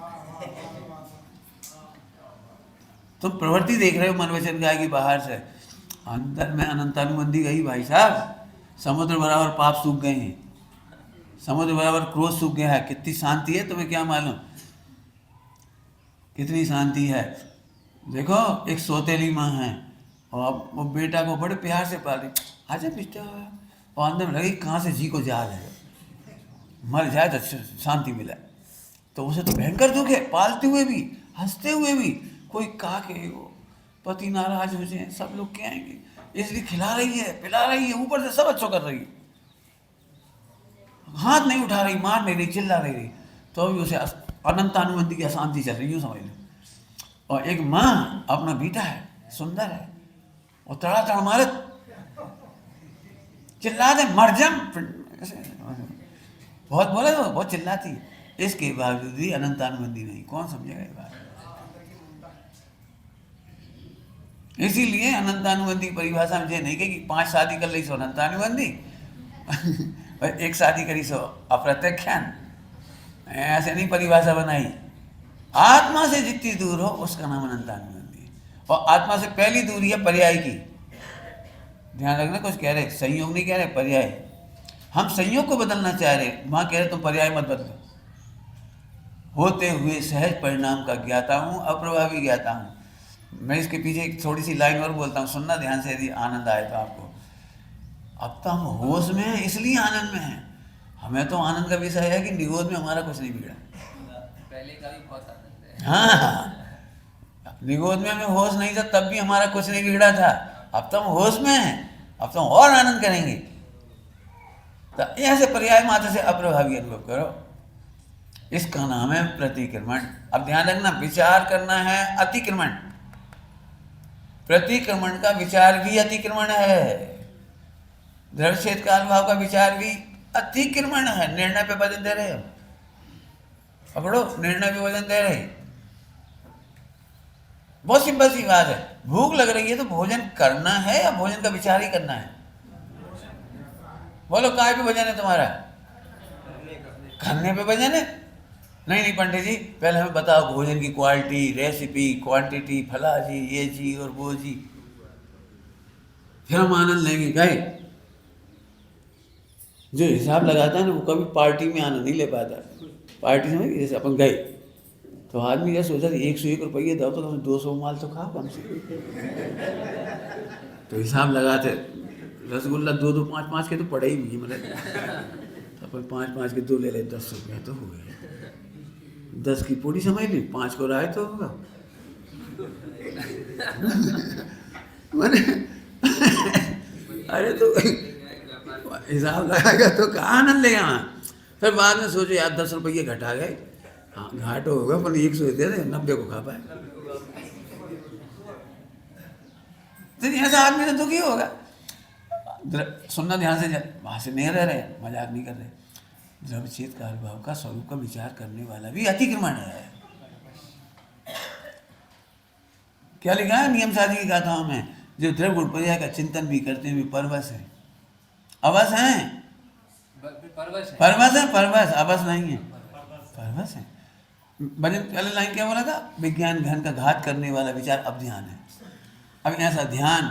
तुम प्रवृत्ति देख रहे हो मन वचन काया की बाहर से, अंदर में अनंतानुबंधी गई भाई साहब। समुद्र बराबर पाप सूख गए हैं, समुद्र बराबर क्रोध सूख गया है। कितनी शांति है तुम्हें क्या मालूम? कितनी शांति है। देखो एक सौतेली माँ है और वो बेटा को बड़े प्यार से पाल रही, आजा बेटा, और अंदर में लगी कहाँ से जी को याद है, मर जाए तो शांति मिला। तो उसे तो भयंकर दुख है, पालते हुए भी, हंसते हुए भी। कोई कहा के वो पति नाराज हो जाए, सब लोग क्या आएंगे, इसलिए खिला रही है, पिला रही है, ऊपर से सब अच्छा कर रही है, हाथ नहीं उठा रही, मार नहीं रही, चिल्ला नहीं रही, तो भी उसे अनंतानुबंधी की अशांति चल रही, यूँ समझ लो। और एक माँ अपना बेटा है, सुंदर है, और तड़ा मारे, चिल्ला दे मर जम, बहुत बोले तो बहुत चिल्लाती है, इसके बावजूद भी अनंतानुबंधी नहीं। कौन समझेगा ये बात? इसीलिए अनंतानुबंधी परिभाषा में ये नहीं कही कि 5 शादी कर ली सो अनंतानुबंधी एक शादी करी सो अप्रत्यक्षान, ऐसे नहीं परिभाषा बनाई। आत्मा से जितनी दूर हो उसका नाम अनंतानुबंधी। और आत्मा से पहली दूरी है पर्याय की, ध्यान रखना। कुछ कह रहे संयोग नहीं कह रहे, पर्याय। हम संयोग को बदलना चाह रहे, वहाँ कह रहे तुम पर्याय मत बदलो। होते हुए सहज परिणाम का ज्ञाता हूँ, अप्रभावी ज्ञाता हूँ। मैं इसके पीछे एक थोड़ी सी लाइन और बोलता हूँ, सुनना ध्यान से यदि आनंद आए तो आपको। अब तो हम होश में हैं इसलिए आनंद में हैं। हमें तो आनंद का विषय है कि निगोद में हमारा कुछ नहीं बिगड़ा। पहले का भी बहुत आनंद है। हाँ, निगोद में हमें होश नहीं था तब भी हमारा कुछ नहीं बिगड़ा था। अब तो हम होश में हैं, अब तो हम और आनंद करेंगे। तो ऐसे पर्याय मात्र से अप्रभावी अनुभव करो, इसका नाम है प्रतिक्रमण। अब ध्यान रखना, विचार करना है अतिक्रमण। प्रतिक्रमण का विचार भी अतिक्रमण है, द्रव्यक्षेत्र काल भाव का विचार भी अतिक्रमण है। निर्णय पे वजन दे रहे हो, पकड़ो, निर्णय पे वजन दे रहे। बहुत सिंपल सी बात है, भूख लग रही है तो भोजन करना है या भोजन का विचार ही करना है? बोलो, काय पे वजन है तुम्हारा? करने पे वजन है। नहीं पंडित जी, पहले हमें बताओ भोजन की क्वालिटी, रेसिपी, क्वांटिटी, फला जी, ये जी और वो जी, फिर हम आनंद लेंगे। गए जो हिसाब लगाता है ना वो कभी पार्टी में आनंद नहीं ले पाता। पार्टी में जैसे अपन गए तो आदमी ये सोचा 101 रुपये दो तो 200 माल तो खाओ कम से। तो हिसाब लगाते, रसगुल्ला 2-2, 5-5 के तो पड़े ही नहीं, मतलब तो अपन 5-5 के 2 ले ले, 10 रुपये तो हो गए। 10 की पूरी समझ ली, 5 को राय तो होगा। मैंने अरे तो हिसाब लगाएगा तो कहाँ आनंद लेगा वहाँ। फिर बाद में सोचो यार 10 रुपये घटा गए, हाँ घाट होगा, पर 100 दे दे, 90 को खा पाए। तो ऐसा आदमी तो दुखी होगा। सुनना ध्यान से, वहाँ से नहीं रह रहे, मजाक नहीं कर रहे। द्रव्यक्षेत्र काल भाव का स्वरूप का विचार करने वाला भी अतिक्रमण है। क्या लिखा है नियम साधी की गाथाओं में? जो द्रव्य गुण पर्याय का चिंतन भी करते हुए परवश है। अवस हैं, परवश है, परवश, अवस नहीं है, परवश है। भजन पहले लाइन क्या बोला था? विज्ञान घन का घात करने वाला विचार अब ध्यान है। अब ऐसा ध्यान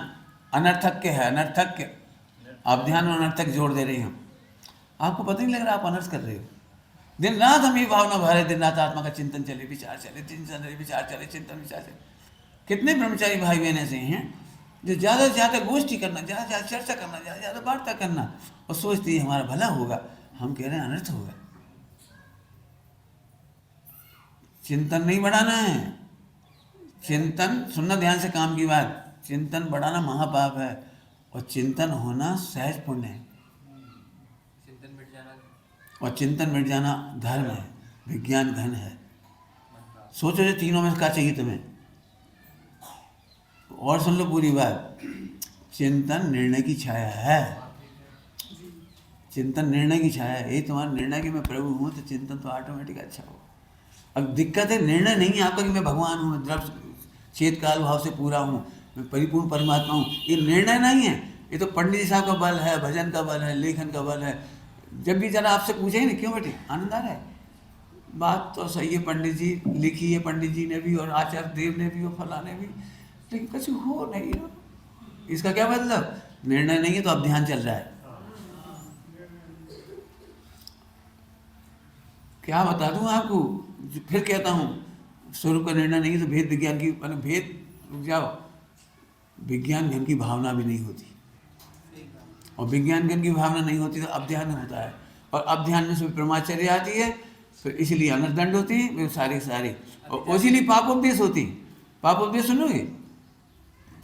अनर्थक के है, अनर्थक के, अब ध्यान और अनर्थक जोड़ दे रहे हैं। आपको पता नहीं लग रहा आप अनर्थ कर रहे हो। दिन रात हम ये भावना भरे, दिन रात आत्मा का चिंतन चले, विचार चले, चिंतन चले, विचार चले, चिंतन विचार चले। कितने ब्रह्मचारी भाई बहन ऐसे हैं जो ज़्यादा से ज़्यादा गोष्ठी करना, ज़्यादा से ज़्यादा चर्चा करना, ज़्यादा से ज़्यादा वार्ता करना और सोचते ही हमारा भला होगा। हम कह रहे हैं अनर्थ होगा। चिंतन नहीं बढ़ाना है। चिंतन, सुनना ध्यान से काम की बात, चिंतन बढ़ाना महापाप है और चिंतन होना सहज पुण्य है। और चिंतन मिट जाना धर्म है, विज्ञान घन है। सोचो ये तीनों में क्या चाहिए तुम्हें? और सुन लो पूरी बात, चिंतन निर्णय की छाया है। चिंतन निर्णय की छाया है। यही तुम्हारा निर्णय कि मैं प्रभु हूँ तो चिंतन तो ऑटोमेटिक अच्छा हो। अब दिक्कत है निर्णय नहीं है आपका कि मैं भगवान हूँ, द्रव्य क्षेत्र काल भाव से पूरा हूँ, मैं परिपूर्ण परमात्मा हूँ। ये निर्णय नहीं है, ये तो पंडित जी साहब का बल है, भजन का बल है, लेखन का बल है। जब भी जरा आपसे पूछेंगे ना क्यों बेटे आनंद आ रहा है, बात तो सही है, पंडित जी लिखी है, पंडित जी ने भी और आचार्य देव ने भी और फला ने भी, लेकिन कुछ हो नहीं हो। इसका क्या मतलब? निर्णय नहीं है तो अब ध्यान चल रहा है। क्या बता दूं आपको, फिर कहता हूँ स्वरूप का निर्णय नहीं है तो भेद विज्ञान की, मैंने भेद, रुक जाओ, विज्ञान घन की भावना भी नहीं होती और विज्ञान घन की भावना नहीं होती तो अवध्यान होता है और अवध्यान में से ब्रह्मचर्य आती है, तो इसीलिए अनर्दंड होती है वे सारे और इसीलिए पापोपदेश होती। पापोपदेश सुनोगे?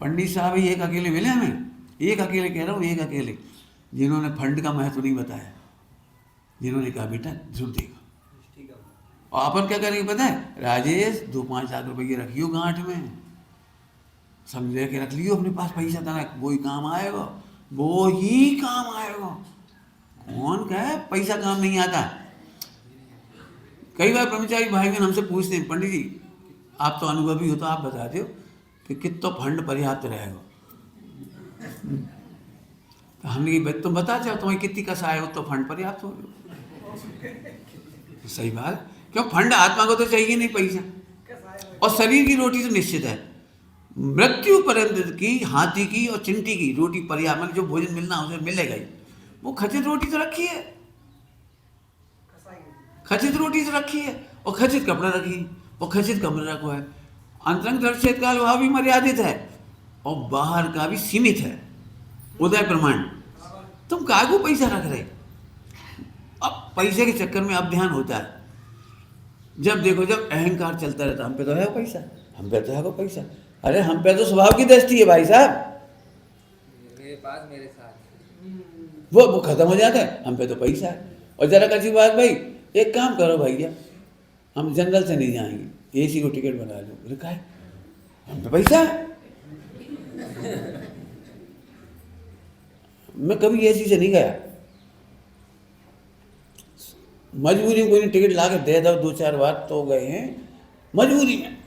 पंडित साहब ही एक अकेले मिले हमें, एक अकेले कह रहा हूँ, एक अकेले, जिन्होंने फंड का महत्व नहीं बताया, जिन्होंने कहा बेटा झूठ देगा। और अपन क्या करेंगे पता है? राजेश 2-5 लाख रुपये रखियो गांठ में, समझे के रख लियो अपने पास पैसा, था वो ही काम आएगा, वो ही काम आएगा। कौन कहे पैसा काम नहीं आता? कई बार ब्रह्मचारी भाई बहन हमसे पूछते हैं, पंडित जी आप तो अनुभवी हो तो आप बता दो कि कितना फंड पर्याप्त रहेगा। तो हमने भाई तुम बता चाहो तुम्हें कितनी कसा आएगा तो फंड पर्याप्त हो। सही बात, क्यों? फंड आत्मा को तो चाहिए नहीं पैसा, और शरीर की रोटी तो निश्चित है। मृत्यु पर्यंत की हाथी की और चिंटी की रोटी पर्याप्त, जो भोजन मिलना उसे मिलेगा ही। वो खचित रोटी तो रखी है, खचित रोटी तो रखी है, और खचित कपड़ा रखी, और खचित कमरा रखा है। अंतरंग दर्शित काल वह भी मर्यादित है और बाहर का भी सीमित है। उदय प्रमाण, तुम काय को पैसा रख रहे? अब पैसे के चक्कर में अब ध्यान होता है। जब देखो, जब अहंकार चलता रहता, हम पे तो है वो पैसा, हम पे तो है वो पैसा। अरे हम पे तो स्वभाव की दृष्टि है भाई साहब, मेरे पास मेरे साथ। वो खत्म हो जाता है, हम पे तो पैसा है। और जरा कच्ची बात भाई, एक काम करो भैया, हम जनरल से नहीं जाएंगे, एसी को टिकट बना लो। बोले का है? हम पे पैसा है। मैं कभी एसी से नहीं गया, मजबूरी में कोई टिकट ला के दे दो, 2-4 बार तो गए हैं मजबूरी में।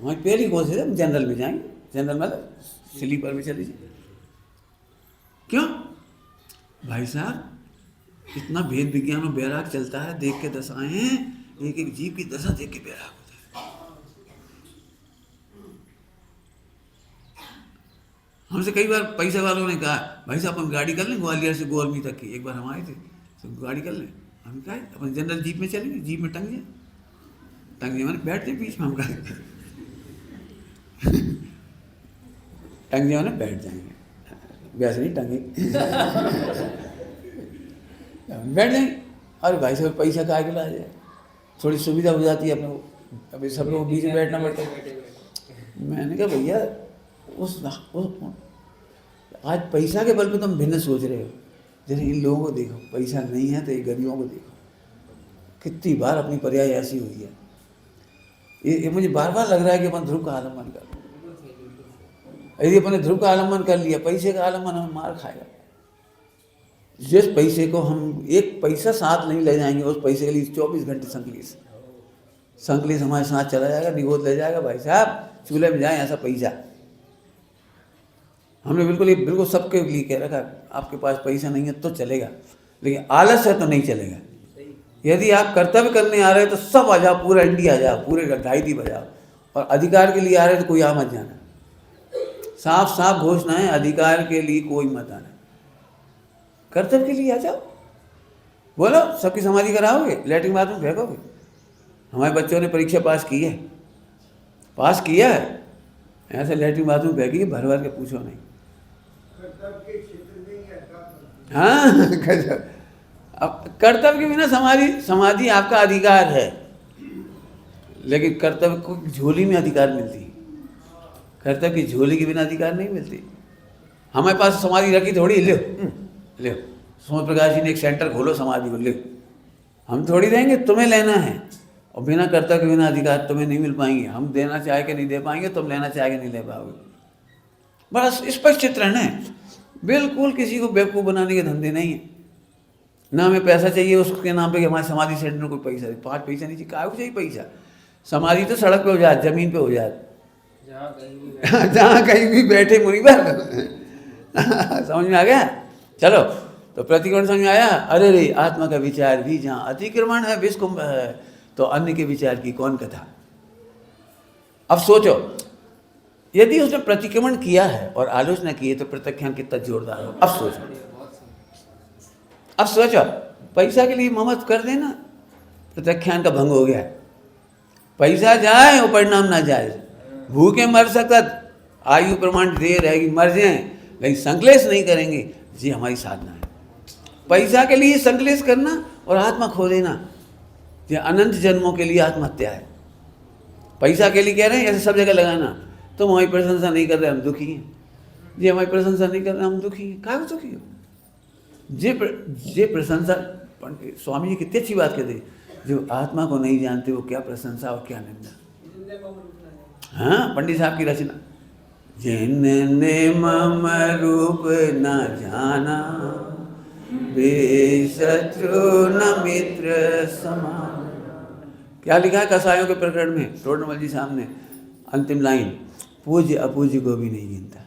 वहाँ पहली कोशिश है जनरल में जाएंगे, जनरल मतलब स्लीपर में चले जाए। क्यों भाई साहब, इतना भेद विज्ञान और बैराग चलता है, देख के दशाएं हैं, एक एक जीव की दशा देख के बैराग होता है। हमसे कई बार पैसे वालों ने कहा, भाई साहब अपन गाड़ी कर लें ग्वालियर से गोरमी तक की। एक बार हम आए थे, तो गाड़ी कर लें। हम कहा अपन जनरल जीप में चलेंगे, जीप में टंग जाए मैंने बैठ जाए बीच में। हम कहा टंग जाए मैंने बैठ जाएंगे, वैसे नहीं टंगे बैठ जाएंगे। अरे भाई साहब पैसा का आगे ला जाए, थोड़ी सुविधा हो जाती है अपने को, अभी सब लोग बीच में बैठना पड़ता है। मैंने कहा भैया उस आज पैसा के बल पे तुम भिन्न सोच रहे हो। जैसे इन लोगों को देखो, पैसा नहीं है तो ये गरीबों को देखो, कितनी बार अपनी पर्याय ऐसी हुई है। ये मुझे बार बार लग रहा है कि अपन ध्रुव का आलम्बन कर, यदि अपने ध्रुव का आलम्बन कर लिया, पैसे का आलम्बन हमें मार खाएगा। जिस पैसे को हम एक पैसा साथ नहीं ले जाएंगे, उस पैसे के लिए 24 घंटे संकलिस हमारे साथ चला जाएगा, निगोद ले जाएगा। भाई साहब चूल्हे में जाए ऐसा पैसा। हमने बिल्कुल सबके लिए कह रखा, आपके पास पैसा नहीं है तो चलेगा, लेकिन आलस है तो नहीं चलेगा। यदि आप कर्तव्य करने आ रहे हो तो सब आ जाओ, पूरा इंडिया आ जाओ, पूरे 2.5 बजाओ। और अधिकार के लिए आ रहे हो तो कोई आ मत जाना। साफ साफ घोषणा है, अधिकार के लिए कोई मत आना, कर्तव्य के लिए आ जाओ। बोलो सबकी समाधि कराओगे, लैट्रिन बाथरूम फेंकोगे। हमारे बच्चों ने परीक्षा पास की है, पास किया है, ऐसे लैट्रिन बाथरूम फेंकी भर भर के पूछो नहीं। हाँ अब कर्तव्य के बिना समाधि आपका अधिकार है, लेकिन कर्तव्य को झोली में अधिकार मिलती है, कर्तव्य की झोली के बिना अधिकार नहीं मिलती। हमारे पास समाधि रखी थोड़ी, ले सोम प्रकाश जी ने एक सेंटर खोलो समाधि को, ले हम थोड़ी देंगे, तुम्हें लेना है। और बिना कर्तव्य के बिना अधिकार तुम्हें नहीं मिल पाएंगे। हम देना चाहे के नहीं दे पाएंगे, तुम लेना चाहे के नहीं ले पाओगे। बड़ा स्पष्ट चित्रण है, बिल्कुल किसी को बेवकूफ़ बनाने के धंधे नहीं है। ना हमें पैसा चाहिए उसके नाम पे कि हमारे समाधि सेंटर को पैसा दे, 5 पैसा नहीं चाहिए, काय को चाहिए पैसा। समाधि तो सड़क पे हो जाए, जमीन पे हो जाए, जहाँ कहीं भी बैठे मुनि पर समझ में आ गया। चलो तो प्रतिक्रमण समझ में आया। अरे रे आत्मा का विचार भी जहाँ अतिक्रमण है, विषकुंभ है, तो अन्य के विचार की कौन कथा। अब सोचो, यदि उसने प्रतिक्रमण किया है और आलोचना की है तो प्रत्याख्यान कितना जोरदार हो। अब सोचो पैसा के लिए ममत कर देना, प्रत्याख्यान का भंग हो गया। पैसा जाए और परिणाम ना जाए, भूखे मर सकता, आयु प्रमाण दे रहेगी, मर जाए, लेकिन संकलेश नहीं करेंगे, जी हमारी साधना है। पैसा के लिए संकलेश करना और आत्मा खो देना, ये अनंत जन्मों के लिए आत्महत्या है। पैसा के लिए कह रहे हैं ऐसे सब जगह लगाना, तुम हमारी प्रशंसा नहीं कर रहे हम दुखी हैं, जी हमारी प्रशंसा नहीं कर रहे हम दुखी हैं। क्या दुखी हो? जे प्रशंसा, स्वामी जी कितनी अच्छी बात कहते, जो आत्मा को नहीं जानते वो क्या प्रशंसा और क्या निंदा। हाँ, पंडित साहब की रचना, जिनने मम रूप न जाना, वे शत्रु न मित्र समान। क्या लिखा है कसायों के प्रकरण में, टोडरमल जी सामने अंतिम लाइन, पूज्य अपूज्य को भी नहीं गिनता।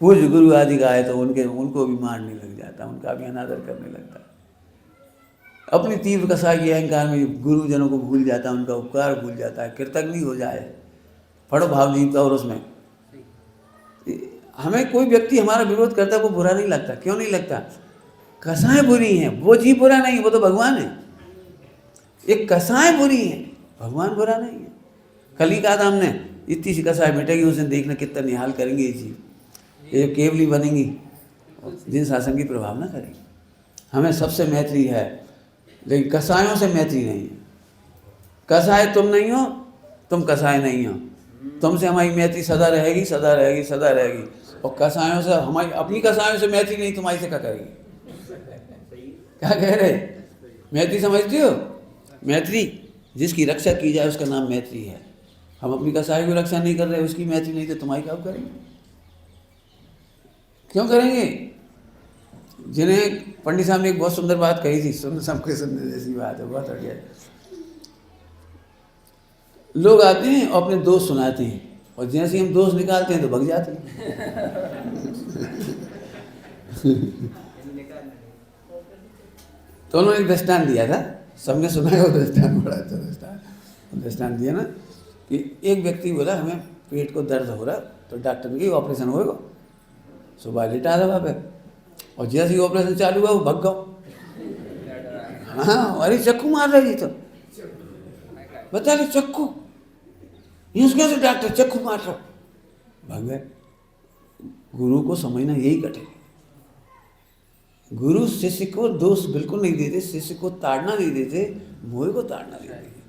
पूज्य गुरु आदि का है तो उनको भी मारने लग जाता, उनका भी अनादर करने लगता। अपनी तीव्र कसाई के अहंकार में गुरुजनों को भूल जाता, उनका उपकार भूल जाता है, कृतज्ञ हो जाए, पढ़ो भावजीवता और उसमें हमें कोई व्यक्ति हमारा विरोध करता है वो बुरा नहीं लगता। क्यों नहीं लगता? कसाएं बुरी हैं, वो जीव बुरा नहीं, वो तो भगवान है। एक कसाएं बुरी हैं, भगवान बुरा नहीं है। कल ही कहा था हमने, इतनी सी कसाएं मिटेगी उस दिन देखना कितना निहाल करेंगे ये जीव, ये केवली बनेंगी जिन शासन की प्रभाव ना करेंगे। हमें सबसे मैत्री है, लेकिन कसायों से मैत्री नहीं है। कसाय तुम नहीं हो, तुम कसाय नहीं हो, तुमसे हमारी मैत्री सदा रहेगी, सदा रहेगी, सदा रहेगी। और कसायों से हमारी, अपनी कसायों से मैत्री नहीं, तुम्हारी से क्या करेगी? क्या कह रहे? मैत्री समझती हो? मैत्री जिसकी रक्षा की जाए उसका नाम मैत्री है। हम अपनी कसाई की रक्षा नहीं कर रहे, उसकी मैत्री नहीं, तो तुम्हारी कब करेंगे? क्यों करेंगे? जिन्हें पंडित साहब ने एक बहुत सुंदर बात कही थी, सबके सुनने जैसी बात है, बहुत बढ़िया। लोग आते हैं और अपने दोस्त सुनाते हैं, और जैसे हम दोस्त निकालते हैं तो भग जाते हैं। तो उन्होंने एक दृष्टांत दिया था, सबने सुना है वो दृष्टांत, बड़ा अच्छा दृष्टांत दिया ना, कि एक व्यक्ति बोला हमें पेट को दर्द हो रहा, तो डॉक्टर ने कहा ऑपरेशन होएगा। सुबह लेटा था वहाँ पे, और जैसे ही ऑपरेशन चालू हुआ वो भग गया। हाँ, अरे चक्कू मार रही थी, तो बता रहे चक्कू, कैसे डॉक्टर चक्कू मार रहा, भाग गए। गुरु को समझना यही कठिन। गुरु शिष्य को दोष बिल्कुल नहीं देते, शिष्य को ताड़ना नहीं देते, मोह को ताड़ना नहीं देते।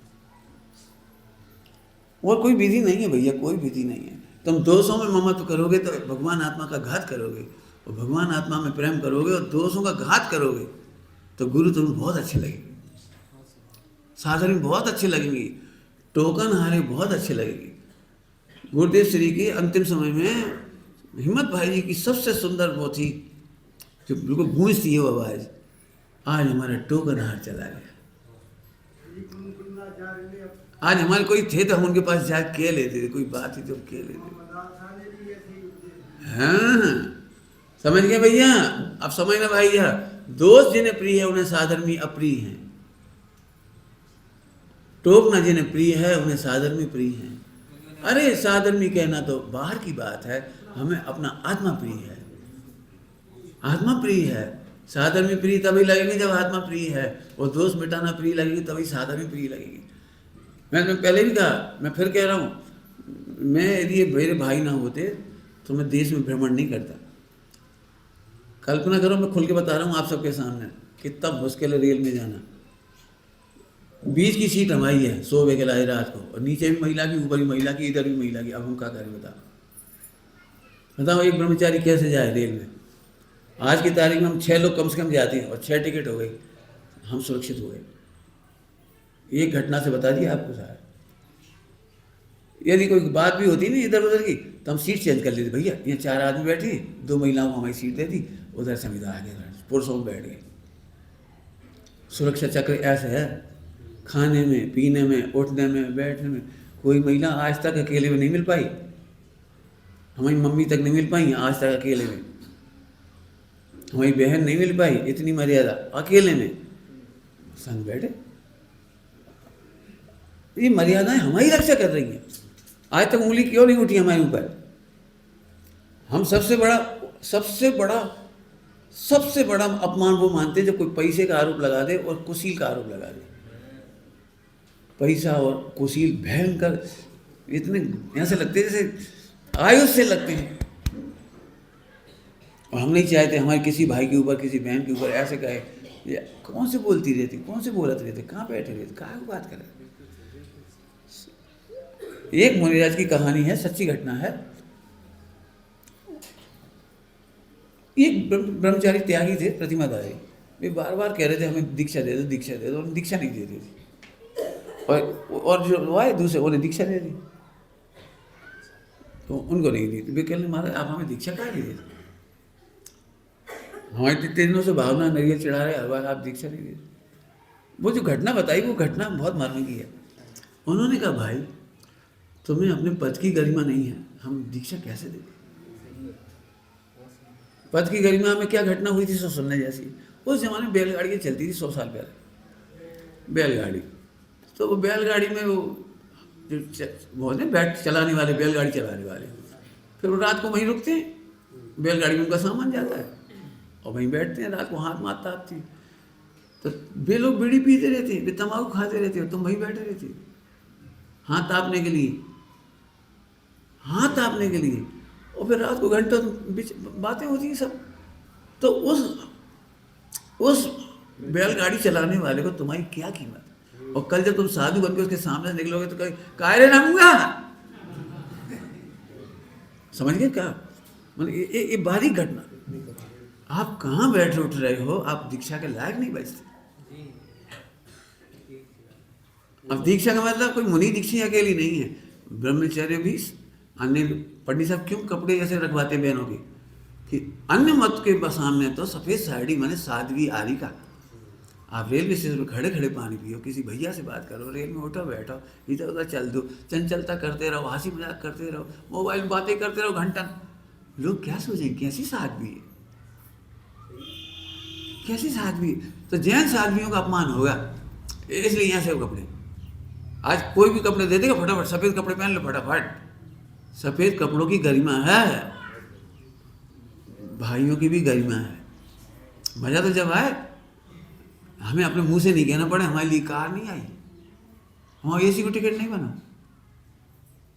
और कोई विधि नहीं है भैया, कोई विधि नहीं है। तुम दोषों में ममत्व करोगे तो भगवान आत्मा का घात करोगे, और भगवान आत्मा में प्रेम करोगे और दोषों का घात करोगे तो गुरु तुम्हें बहुत अच्छे लगेंगे, साधन बहुत अच्छे लगेंगे, टोकन हारे बहुत अच्छे लगेंगे। गुरुदेव श्री की अंतिम समय में हिम्मत भाई जी की सबसे सुंदर वो थी, जो बिल्कुल गूंजती है वो आवाज, आज हमारा टोकन हार चला गया। आज हमारे कोई थे तो हम उनके पास जाके के लेते थे, कोई बात ही तो के लेते। हाँ, समझ गए भैया? अब समझना भैया, दोस्त जिन्हें प्रिय है उन्हें साधर्मी अप्रिय है, टोकना जिन्हें प्रिय है उन्हें साधर्मी प्रिय है। अरे साधर्मी कहना तो बाहर की बात है, हमें अपना आत्मा प्रिय है, आत्मा प्रिय है। साधर्मी प्रिय तभी लगेंगे जब आत्मा प्रिय है, और दोस्त मिटाना प्रिय लगेगी तभी साधर्मी प्रिय लगेगी। मैंने पहले भी कहा, मैं फिर कह रहा हूँ, मैं यदि ये मेरे भाई ना होते तो मैं देश में भ्रमण नहीं करता। कल्पना करो, मैं खुल के बता रहा हूँ आप सबके सामने, कितना मुश्किल है रेल में जाना। बीच की सीट हमारी है, 100 रुपये के लाए रात को, और नीचे भी महिला की, ऊपर भी महिला की, इधर भी महिला की। अब हम क्या करें बताओ, एक ब्रह्मचारी कैसे जाए रेल में? आज की तारीख में हम 6 लोग कम से कम जाते हैं, और 6 टिकट हो गई, हम सुरक्षित हो गए। एक घटना से बता दिया आपको सारा। यदि कोई बात भी होती नहीं इधर उधर की, तो हम सीट चेंज कर लेते। भैया यहाँ 4 आदमी बैठे, 2 महिलाओं को हमारी सीट दे दी, उधर से हम इधर आगे पुरुषों में बैठ गए। सुरक्षा चक्र ऐसे है, खाने में, पीने में, उठने में, बैठने में। कोई महिला आज तक अकेले में नहीं मिल पाई, हमारी मम्मी तक नहीं मिल पाई आज तक अकेले में, हमारी बहन नहीं मिल पाई, इतनी मर्यादा अकेले में संग बैठे। ये मर्यादाएं हमारी रक्षा कर रही हैं। आज तक उंगली क्यों नहीं उठी हमारे ऊपर? हम सबसे बड़ा अपमान वो मानते हैं जब कोई पैसे का आरोप लगा दे और कुशील का आरोप लगा दे। पैसा और कुशील भयंकर, इतने ऐसे लगते हैं जैसे आयुष से लगते हैं। और हम नहीं चाहते हमारे किसी भाई के ऊपर, किसी बहन के ऊपर ऐसे कहे, ये कौन से बोलती रहती, कौन से बोलते रहते, कहाँ बैठे रहते, कहाँ की बात करें। एक मुनिराज की कहानी है, सच्ची घटना है। एक ब्रह्मचारी त्यागी थे, प्रतिमाधारी। वे बार बार कह रहे थे हमें दीक्षा दे दो, दीक्षा दे दो, उन्हें दीक्षा नहीं देती थी। और जो आए दूसरे उन्हें दीक्षा दे दी, तो उनको नहीं दी। वे कहने महाराज आप हमें दीक्षा कहाँ दे देते, हमारे इतने दिनों से भावना नरियल चढ़ा रहे, हर बार आप दीक्षा नहीं देते। वो जो घटना बताई वो घटना बहुत मारने की है। उन्होंने कहा भाई तुम्हें अपने पद की गरिमा नहीं है, हम दीक्षा कैसे दें? पद की गरिमा में क्या घटना हुई थी सो सुनने जैसी। उस जमाने में बैलगाड़ियाँ चलती थी 100 साल पहले, बैलगाड़ी। तो वो बैलगाड़ी में वो जो बैठ चलाने वाले, बैलगाड़ी चलाने वाले, फिर वो रात को वहीं रुकते हैं, बैलगाड़ी में उनका सामान जाता है और वहीं बैठते हैं, रात को हाथ मारता आपती। तो वे लोग बीड़ी पीते रहते, वे तम्बाकू खाते रहते हो, तुम वहीं बैठे रहते हो हाथ तापने के लिए, हाथ तापने के लिए, और फिर रात को घंटों बीच बातें होती हैं सब। तो उस बैलगाड़ी चलाने वाले को तुम्हारी क्या कीमत। और कल जब तुम साधु बन के उसके सामने निकलोगे तो कायरे नामूंगा, समझ गए क्या? मतलब ये बारीक घटना। आप कहाँ बैठे उठ रहे हो, आप दीक्षा के लायक नहीं बचते। अब दीक्षा का मतलब कोई मुनि दीक्षा अकेली नहीं है, ब्रह्मचर्य भी। अन्य पंडित साहब क्यों कपड़े ऐसे रखवाते बहनों के कि अन्य मत के सामने तो सफ़ेद साड़ी माने सादगी आरी का। आप रेलवे स्टेशन पर खड़े खड़े पानी पियो, किसी भैया से बात करो, रेल में उठो बैठो, इधर उधर चल दो, चंचलता करते रहो, हंसी मजाक करते रहो, मोबाइल में बातें करते रहो घंटा। लोग क्या सोचेंगे, कैसी सादगी है, कैसी सादगी है। तो जैन सादगियों का अपमान होगा, इसलिए यहाँ से वो कपड़े। आज कोई भी कपड़े दे देगा फटाफट, सफ़ेद कपड़े पहन लो फटाफट। सफ़ेद कपड़ों की गरिमा है, भाइयों की भी गरिमा है। मज़ा तो जब आए, हमें अपने मुंह से नहीं कहना पड़े हमारे लिए कार नहीं आई, हम एसी को टिकट नहीं बना,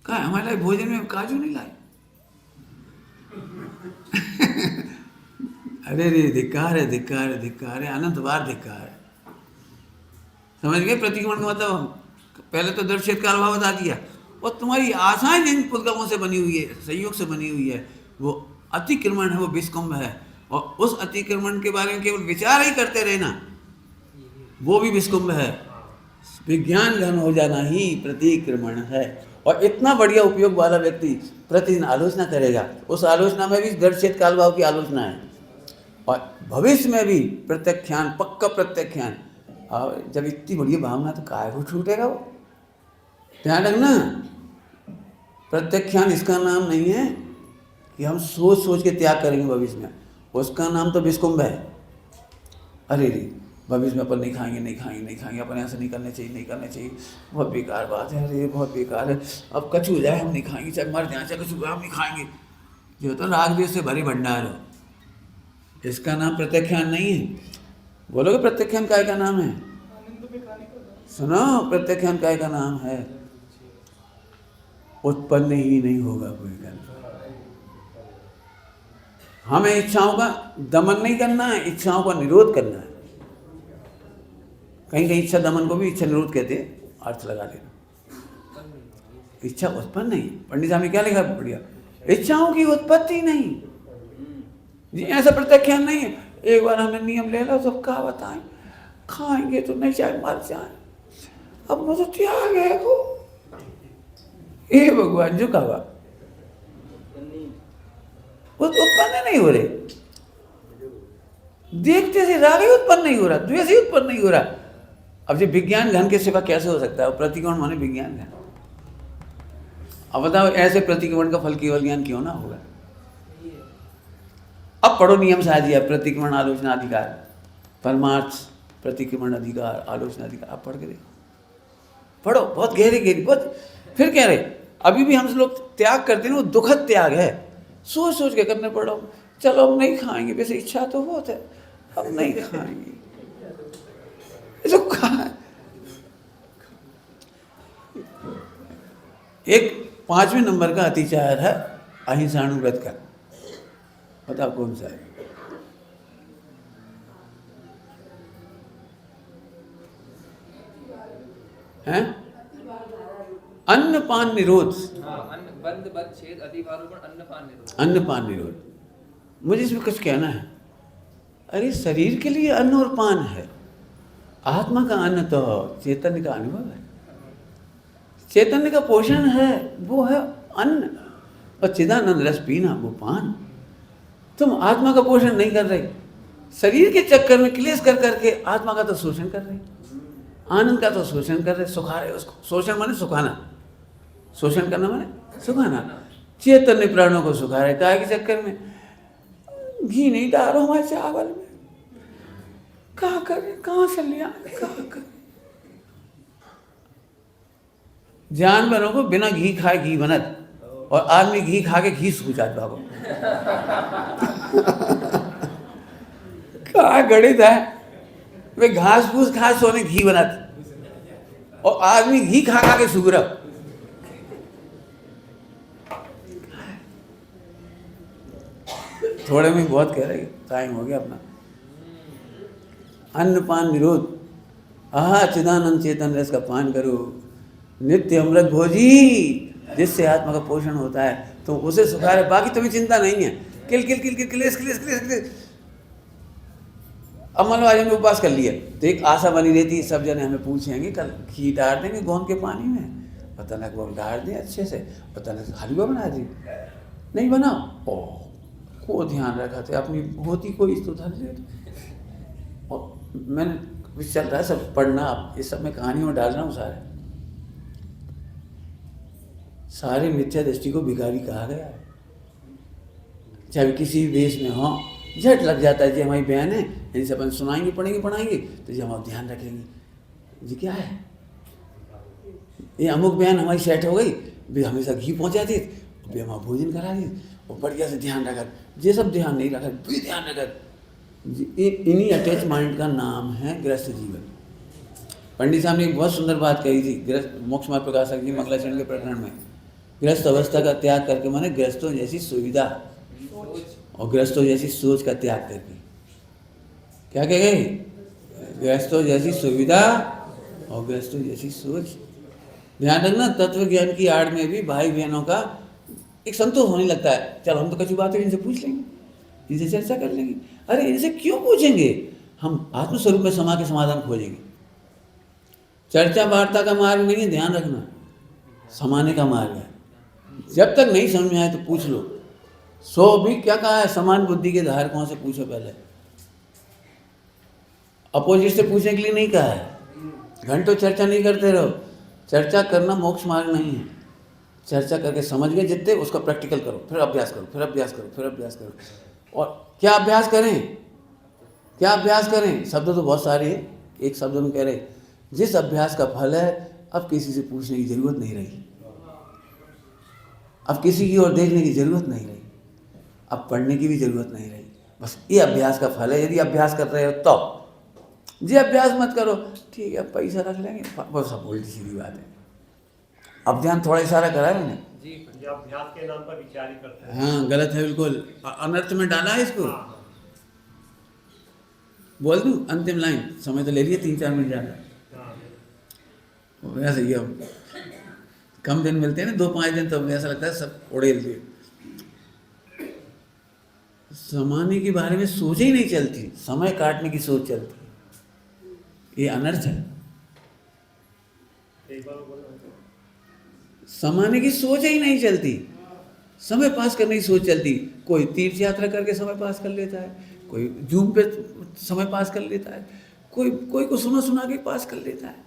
कहा हमारे लिए भोजन में काजू नहीं लाए। अरे रे धिक्कार है, धिक्कार है, धिक्कार है, अनंत बार धिक्कार है। समझ गए प्रतिक्रमण का मतलब? पहले तो दर्शित काल भाव बता दिया, और तुम्हारी आशाएं जिन पुद्गमों से बनी हुई है, संयोग से बनी हुई है, वो अतिक्रमण है, वो विस्कुंभ है। और उस अतिक्रमण के बारे में केवल विचार ही करते रहना, वो भी विस्कुंभ है। विज्ञान घन हो जाना ही प्रतिक्रमण है। और इतना बढ़िया उपयोग वाला व्यक्ति प्रतिदिन आलोचना करेगा, उस आलोचना में भी दर्शित काल भाव की आलोचना है, और भविष्य में भी प्रत्याख्यान, पक्का प्रत्याख्यान। और जब इतनी बढ़िया भावना तो काय को छूटेगा वो। ध्यान रखना, प्रत्याख्यान इसका नाम नहीं है कि हम सोच सोच के त्याग करेंगे भविष्य में, उसका नाम तो विस्कुंभ है। अरे रे भविष्य में अपन नहीं खाएंगे, नहीं खाएंगे, नहीं खाएंगे, अपन ऐसा नहीं करना चाहिए, नहीं करना चाहिए, बहुत बेकार बात है, अरे बहुत बेकार है, अब कछु हो जाए हम नहीं खाएंगे, चाहे मर जाए चाहे कछु हम नहीं खाएंगे। जो तो राग द्वेष से भरे भंडार हो, इसका नाम प्रत्याख्यान नहीं है। बोलोगे प्रत्याख्यान काय का नाम है? सुनो, प्रत्याख्यान काय का नाम है? उत्पन्न ही नहीं होगा कोई कर्म। हमें इच्छाओं का दमन नहीं करना है, इच्छाओं का निरोध करना है। कहीं कहीं इच्छा दमन को भी इच्छा निरोध कहते हैं, अर्थ लगा देना। इच्छा उत्पन्न नहीं, पंडित साहब ने क्या लिखा बढ़िया, इच्छाओं की उत्पत्ति नहीं जी, ऐसा प्रत्याख्यान नहीं है। एक बार हमें नियम ले लो तो क्या बताएं, खाएंगे तो नहीं चाहे मर जाए, अब मुझे त्याग है को। ये भगवान जो कहा वो उत्पन्न नहीं हो रहे, देखते से राग ही उत्पन्न नहीं हो रहा, द्वेष ही उत्पन्न नहीं हो रहा। अब जो विज्ञान घन के सिवा कैसे हो सकता है? प्रतिक्रमण माने विज्ञान घन। अब बताओ ऐसे प्रतिक्रमण का फल केवल ज्ञान क्यों ना होगा? अब पढ़ो नियम साजिया, प्रतिक्रमण आलोचना अधिकार, परमार्थ प्रतिक्रमण अधिकार, आलोचना अधिकार। आप पढ़ के देखो, पढ़ो, बहुत गहरी गहरी, बहुत। फिर कह रहे अभी भी हम लोग त्याग करते हैं, वो दुखद त्याग है, सोच सोच के करने पड़ो। चलो हम नहीं खाएंगे, वैसे इच्छा तो बहुत है, हम नहीं खाएंगे, तो एक 5वें नंबर का अतिचार है अहिंसाणुव्रत का। बताओ कौन सा है? हैं? अन्नपान निरोध। अन्नपान निरोध। मुझे इसमें कुछ कहना है। अरे शरीर के लिए अन्न और पान है, आत्मा का अन्न तो चैतन्य का अनुभव है, चैतन्य का पोषण है, वो है अन्न, और चिदानंद रस पीना वो पान। तुम आत्मा का पोषण नहीं कर रहे, शरीर के चक्कर में क्लेश कर करके आत्मा का तो शोषण कर रहे, आनंद का तो शोषण कर रहे, सुखा रहे उसको। शोषण माने सुखाना, शोषण करना माने सुखाना। चैतन्य प्राणों को सुखा रहे, काय के चक्कर में? घी नहीं डालो हमारे चावल में, कहाँ करें, कहाँ से लिया, कहाँ करें? जानवरों को बिना घी खाए घी बनत, और आदमी घी खा के घी सूख जात बाबू। कहा गणित है वे घास फूस खा सोने घी बनाते और आदमी घी खा खा के सूख रहा। थोड़े में बहुत कह रहे टाइम हो गया अपना। अन्न पान निरोध, आहा चिदानंद चेतन रस का पान करो, नित्य अमृत भोजी, जिससे आत्मा का पोषण होता है तो उसे सुखा रहे, बाकी तुम्हें चिंता नहीं है। किल किल किल किल क्लेश क्लेश क्लेश क्लेश। अब मान लो आज हमने उपवास कर लिया तो एक आशा बनी रहती है, सब जने हमें पूछेंगे कल घी डाल देंगे गोंद के पानी में, पता ना वो डाल दें अच्छे से, पता ना हलवा बना दी, नहीं बनाओ ओह को ध्यान रखा थे अपनी होती कोई तो धर ले। और मैंने चल रहा है सब पढ़ना, ये सब मैं कहानियों में डाल रहा हूँ। सारे मिथ्या दृष्टि को भिखारी कहा गया है। चाहे किसी भी वेश में हो, झट लग जाता है जी हमारी बहन है, इनसे अपन सुनाएंगे पढ़ाएंगे तो जी हम ध्यान रखेंगे जी क्या है ये अमुक बहन हमारी सेट हो गई भी, हमेशा घी पहुँचा दी भी, हमारा भोजन करा दी और बढ़िया से ध्यान रखा। ये सब ध्यान नहीं रखा, भी ध्यान रखा। इन्हीं अटैच माइंड का नाम है गृहस्थ जीवन। पंडित साहब ने एक बहुत सुंदर बात कही थी गृहस्थ मोक्ष मार्ग प्रकाशक जी मंगलाचरण के प्रकरण में, गृहस्थ अवस्था का त्याग करके माने गृहस्थों जैसी सुविधा और गृहस्थों जैसी सोच का त्याग करके। क्या कह गए? गृहस्थों जैसी सुविधा और गृहस्थों जैसी सोच। ध्यान रखना, तत्व ज्ञान की आड़ में भी भाई बहनों का एक संतोष होने लगता है। चल हम तो कछु बातें इनसे पूछ लेंगे, इनसे चर्चा कर लेंगे। अरे इनसे क्यों पूछेंगे, हम आत्मस्वरूप में समा के समाधान खोजेंगे। चर्चा वार्ता का मार्ग नहीं है, ध्यान रखना, समाने का मार्ग है। जब तक नहीं समझ में आए तो पूछ लो। सो भी क्या कहा है, समान बुद्धि के धारकों से पूछो पहले, अपोजिट से पूछने के लिए नहीं कहा है। घंटों चर्चा नहीं करते रहो, चर्चा करना मोक्ष मार्ग नहीं है। चर्चा करके समझ गए जितने, उसका प्रैक्टिकल करो, फिर अभ्यास करो, फिर अभ्यास करो, फिर अभ्यास करो। और क्या अभ्यास करें, क्या अभ्यास करें? शब्द तो बहुत सारे हैं, एक शब्द में कह रहे जिस अभ्यास का फल है अब किसी से पूछने की जरूरत नहीं रही, अब किसी की ओर देखने की जरूरत नहीं रही, अब पढ़ने की भी जरूरत नहीं रही। बस ये अभ्यास का फल है। यदि अभ्यास कर रहे हो तो जी अभ्यास मत करो, ठीक है पैसा रख लेंगे, बस सब उल्टी सीधी बात है। अब ध्यान थोड़ा इशारा करा है मैंने जी, अभ्यास के नाम पर विचार ही करते हैं। हाँ गलत है बिल्कुल, अनर्थ में डाला है इसको। बोल दूं अंतिम लाइन, समय तो ले लिए 3-4 मिनट जाना। वैसे ही हम कम दिन मिलते हैं ना, 2-5 दिन, तो ऐसा लगता है सब उड़ेल दिए। समाने के बारे में सोच ही नहीं चलती, समय काटने की सोच चलती, ये अनर्थ है। समाने की सोच ही नहीं चलती, समय पास करने की सोच चलती। कोई तीर्थ यात्रा करके समय पास कर लेता है, कोई जूम पे समय पास कर लेता है, कोई को सुना के पास कर लेता है,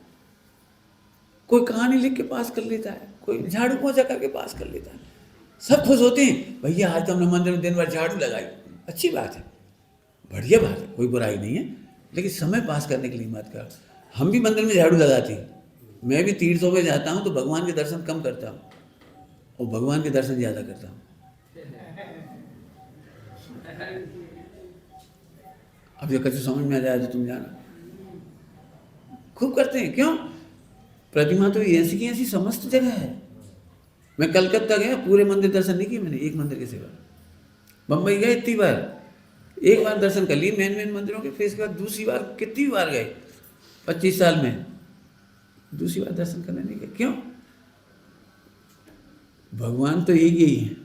कोई कहानी लिख के पास कर लेता है, कोई झाड़ू पोछा करके पास कर लेता है। सब खुश होते हैं, भैया आज तो हमने मंदिर में दिन भर झाड़ू लगाई, अच्छी बात है, बढ़िया बात है, कोई बुराई नहीं है, लेकिन समय पास करने के लिए मत कर। हम भी मंदिर में झाड़ू लगाते हैं, मैं भी तीर्थों में जाता हूँ तो भगवान के दर्शन कम करता हूँ और भगवान के दर्शन ज़्यादा करता हूँ। अब जो कच्छ समझ में आ जाए तो तुम जाना, खूब करते हैं। क्यों? प्रतिमा तो ऐसी की ऐसी समस्त जगह है। मैं कलकत्ता गया, पूरे मंदिर दर्शन नहीं किए मैंने, एक मंदिर के सिवा। बम्बई गए इतनी बार, एक बार दर्शन कर लिए मेन मंदिरों के, फिर इसके बाद दूसरी बार कितनी बार गए 25 साल में, दूसरी बार दर्शन करने नहीं गए। क्यों? भगवान तो एक ही है।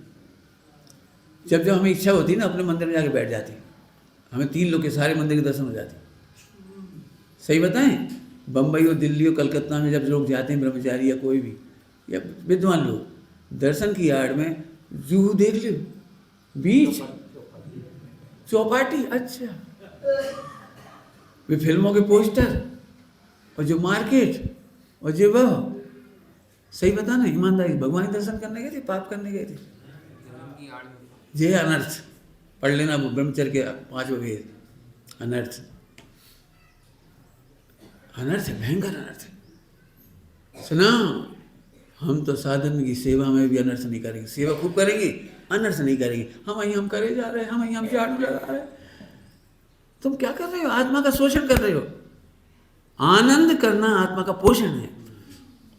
जब हमें इच्छा होती ना, अपने मंदिर में जाके बैठ जाती, हमें 3 लोग के सारे मंदिर के दर्शन हो जाते। सही बताएं, बम्बई और दिल्ली और कलकत्ता में जब लोग जाते हैं, ब्रह्मचारी या कोई भी या विद्वान लोग, दर्शन की आड़ में जूहू देख लो, बीच चौपाटी, अच्छा वे फिल्मों के पोस्टर और जो मार्केट और जो वह, सही बता ना, ईमानदारी, भगवान के दर्शन करने गए थे, पाप करने गए थे। ये अनर्थ पढ़ लेना, ब्रह्मचर्य के 5 वेद, अनर्थ, अनर्थ है, भयंकर अनर्थ है। सुना, हम तो साधन की सेवा में भी अनर्थ नहीं करेंगे, सेवा खूब करेंगे, अनर्थ नहीं करेंगे। हम करे जा रहे हैं, हम झाड़ू लगा रहे हैं। तुम क्या कर रहे हो? आत्मा का शोषण कर रहे हो। आनंद करना आत्मा का पोषण है,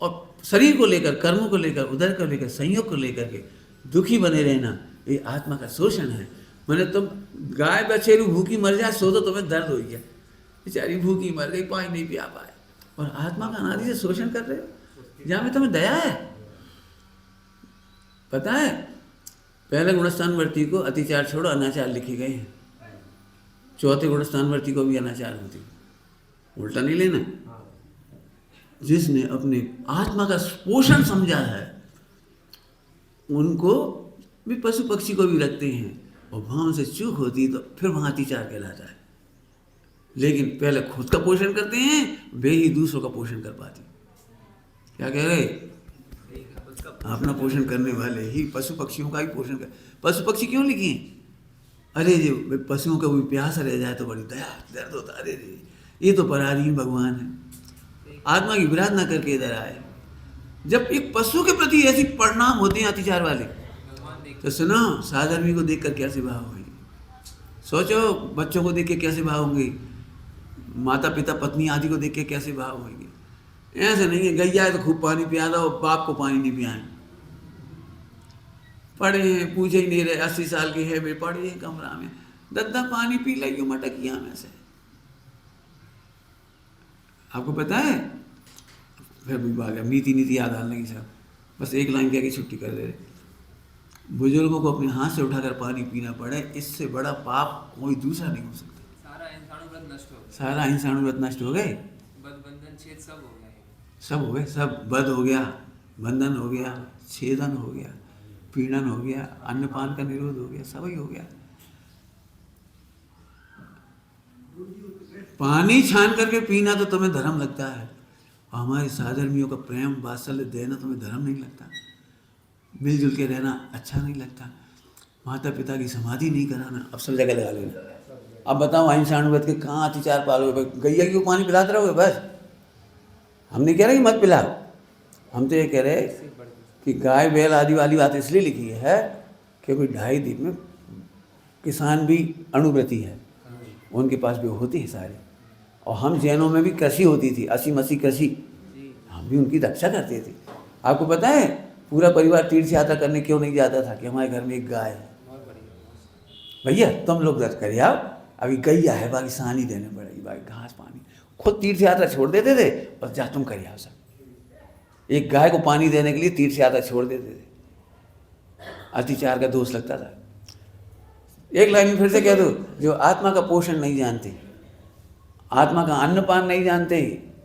और शरीर को लेकर, कर्मों को लेकर, उधर को लेकर, संयोग को लेकर के दुखी बने रहना, ये आत्मा का शोषण है। मैंने तुम गाय बछेरू भूखी मर जाए, सो तो तुम्हें दर्द हो गया, बेचारी भूखी मर गई, पानी नहीं पिया पाए, और आत्मा का अनादि से शोषण कर रहे हो। जहाँ में तुम्हें दया है, पता है पहले गुणस्थानवर्ती को अतिचार छोड़ो अनाचार लिखे गए हैं, चौथे गुणस्थानवर्ती को भी अनाचार होती, उल्टा नहीं लेना। जिसने अपने आत्मा का पोषण समझा है उनको भी पशु पक्षी को भी रखते हैं, और वहाँ से चूक होती तो फिर वहाँ अतिचार कहलाता है। लेकिन पहले खुद का पोषण करते हैं, वे ही दूसरों का पोषण कर पाते। क्या कह रहे? अपना पोषण करने वाले ही पशु पक्षियों का भी पोषण कर। पशु पक्षी क्यों लिखी हैं? अरे जो पशुओं का भी प्यास रह जाए तो बड़ी दया दर्द होता, अरे रे ये तो पराधीन भगवान है, आत्मा की विराधना करके इधर आए। जब एक पशु के प्रति ऐसी परिणाम होते हैं अतिचार वाले, तो सुनो साधर्मी को देखकर कैसे भाव होंगे, सोचो बच्चों को देख के कैसे भाव होंगे, माता पिता पत्नी आदि को देख के कैसे भाव होंगे। ऐसे नहीं है गैया है तो खूब पानी पिया दो, बाप को पानी नहीं पियाएं। पड़े हैं, पूछे ही नहीं रहे, 80 साल के है वे, पड़े हैं कमरा में, दद्दा पानी पी लगी मटकिया में से। आपको पता है फिर भी भाग नीति याद आने लगी सब, बस एक लाइन कह के छुट्टी कर दे रहे। बुजुर्गों को अपने हाथ से उठाकर पानी पीना पड़े, इससे बड़ा पाप कोई दूसरा नहीं हो सकता। सारा इंसानों व्रत नष्ट हो गया, सारा इंसानों व्रत नष्ट हो गए, बंधन छेद सब हो गए, सब हो गए, सब बद हो गया, बंधन हो गया, छेदन हो गया, पीड़न हो गया, अन्नपान का निरोध हो गया, सब ही हो गया। पानी छान करके पीना तो तुम्हें धर्म लगता है, और हमारे साधर्मियों का प्रेम वात्सल्य देना तुम्हें धर्म नहीं लगता, मिलजुल के रहना अच्छा नहीं लगता, माता पिता की समाधि नहीं कराना, अब सब जगह लगा लेना। अब बताओ अहिंसानुव्रत के कहाँ अतिचार पालोगे? गैया को पानी पिलाते रहोगे बस। हम नहीं कह रहे कि मत पिलाओ, हम तो ये कह रहे कि गाय बैल आदि वाली बात इसलिए लिखी है क्योंकि 2.5 दिन में किसान भी अणुव्रती है, उनके पास भी होती है सारे। और हम जैनों में भी कृषि होती थी, 80-80 कृषि, हम भी उनकी रक्षा करते थे। आपको पता है पूरा परिवार तीर्थ यात्रा करने क्यों नहीं जाता था? कि हमारे घर में एक गाय है। भैया तुम लोग दर्द करे आओ, अभी गैया है, बाकी सानी देने पड़ेगी, बाकी घास पानी। खुद तीर्थ यात्रा छोड़ देते थे और जा तुम करे आओ सब। एक गाय को पानी देने के लिए तीर्थ यात्रा छोड़ देते थे, अतिचार का दोष लगता था। एक लाइन में फिर से कह दो, जो आत्मा का पोषण नहीं जानते, आत्मा का अन्नपान नहीं जानते,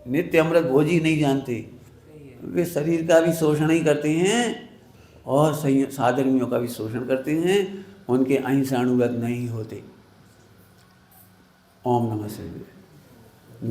नित्य अमृत भोजी नहीं जानते, वे शरीर का भी शोषण ही करते हैं और साधर्मियों का भी शोषण करते हैं, उनके अहिंसानुव्रत नहीं होते। ओम नमः शिवाय।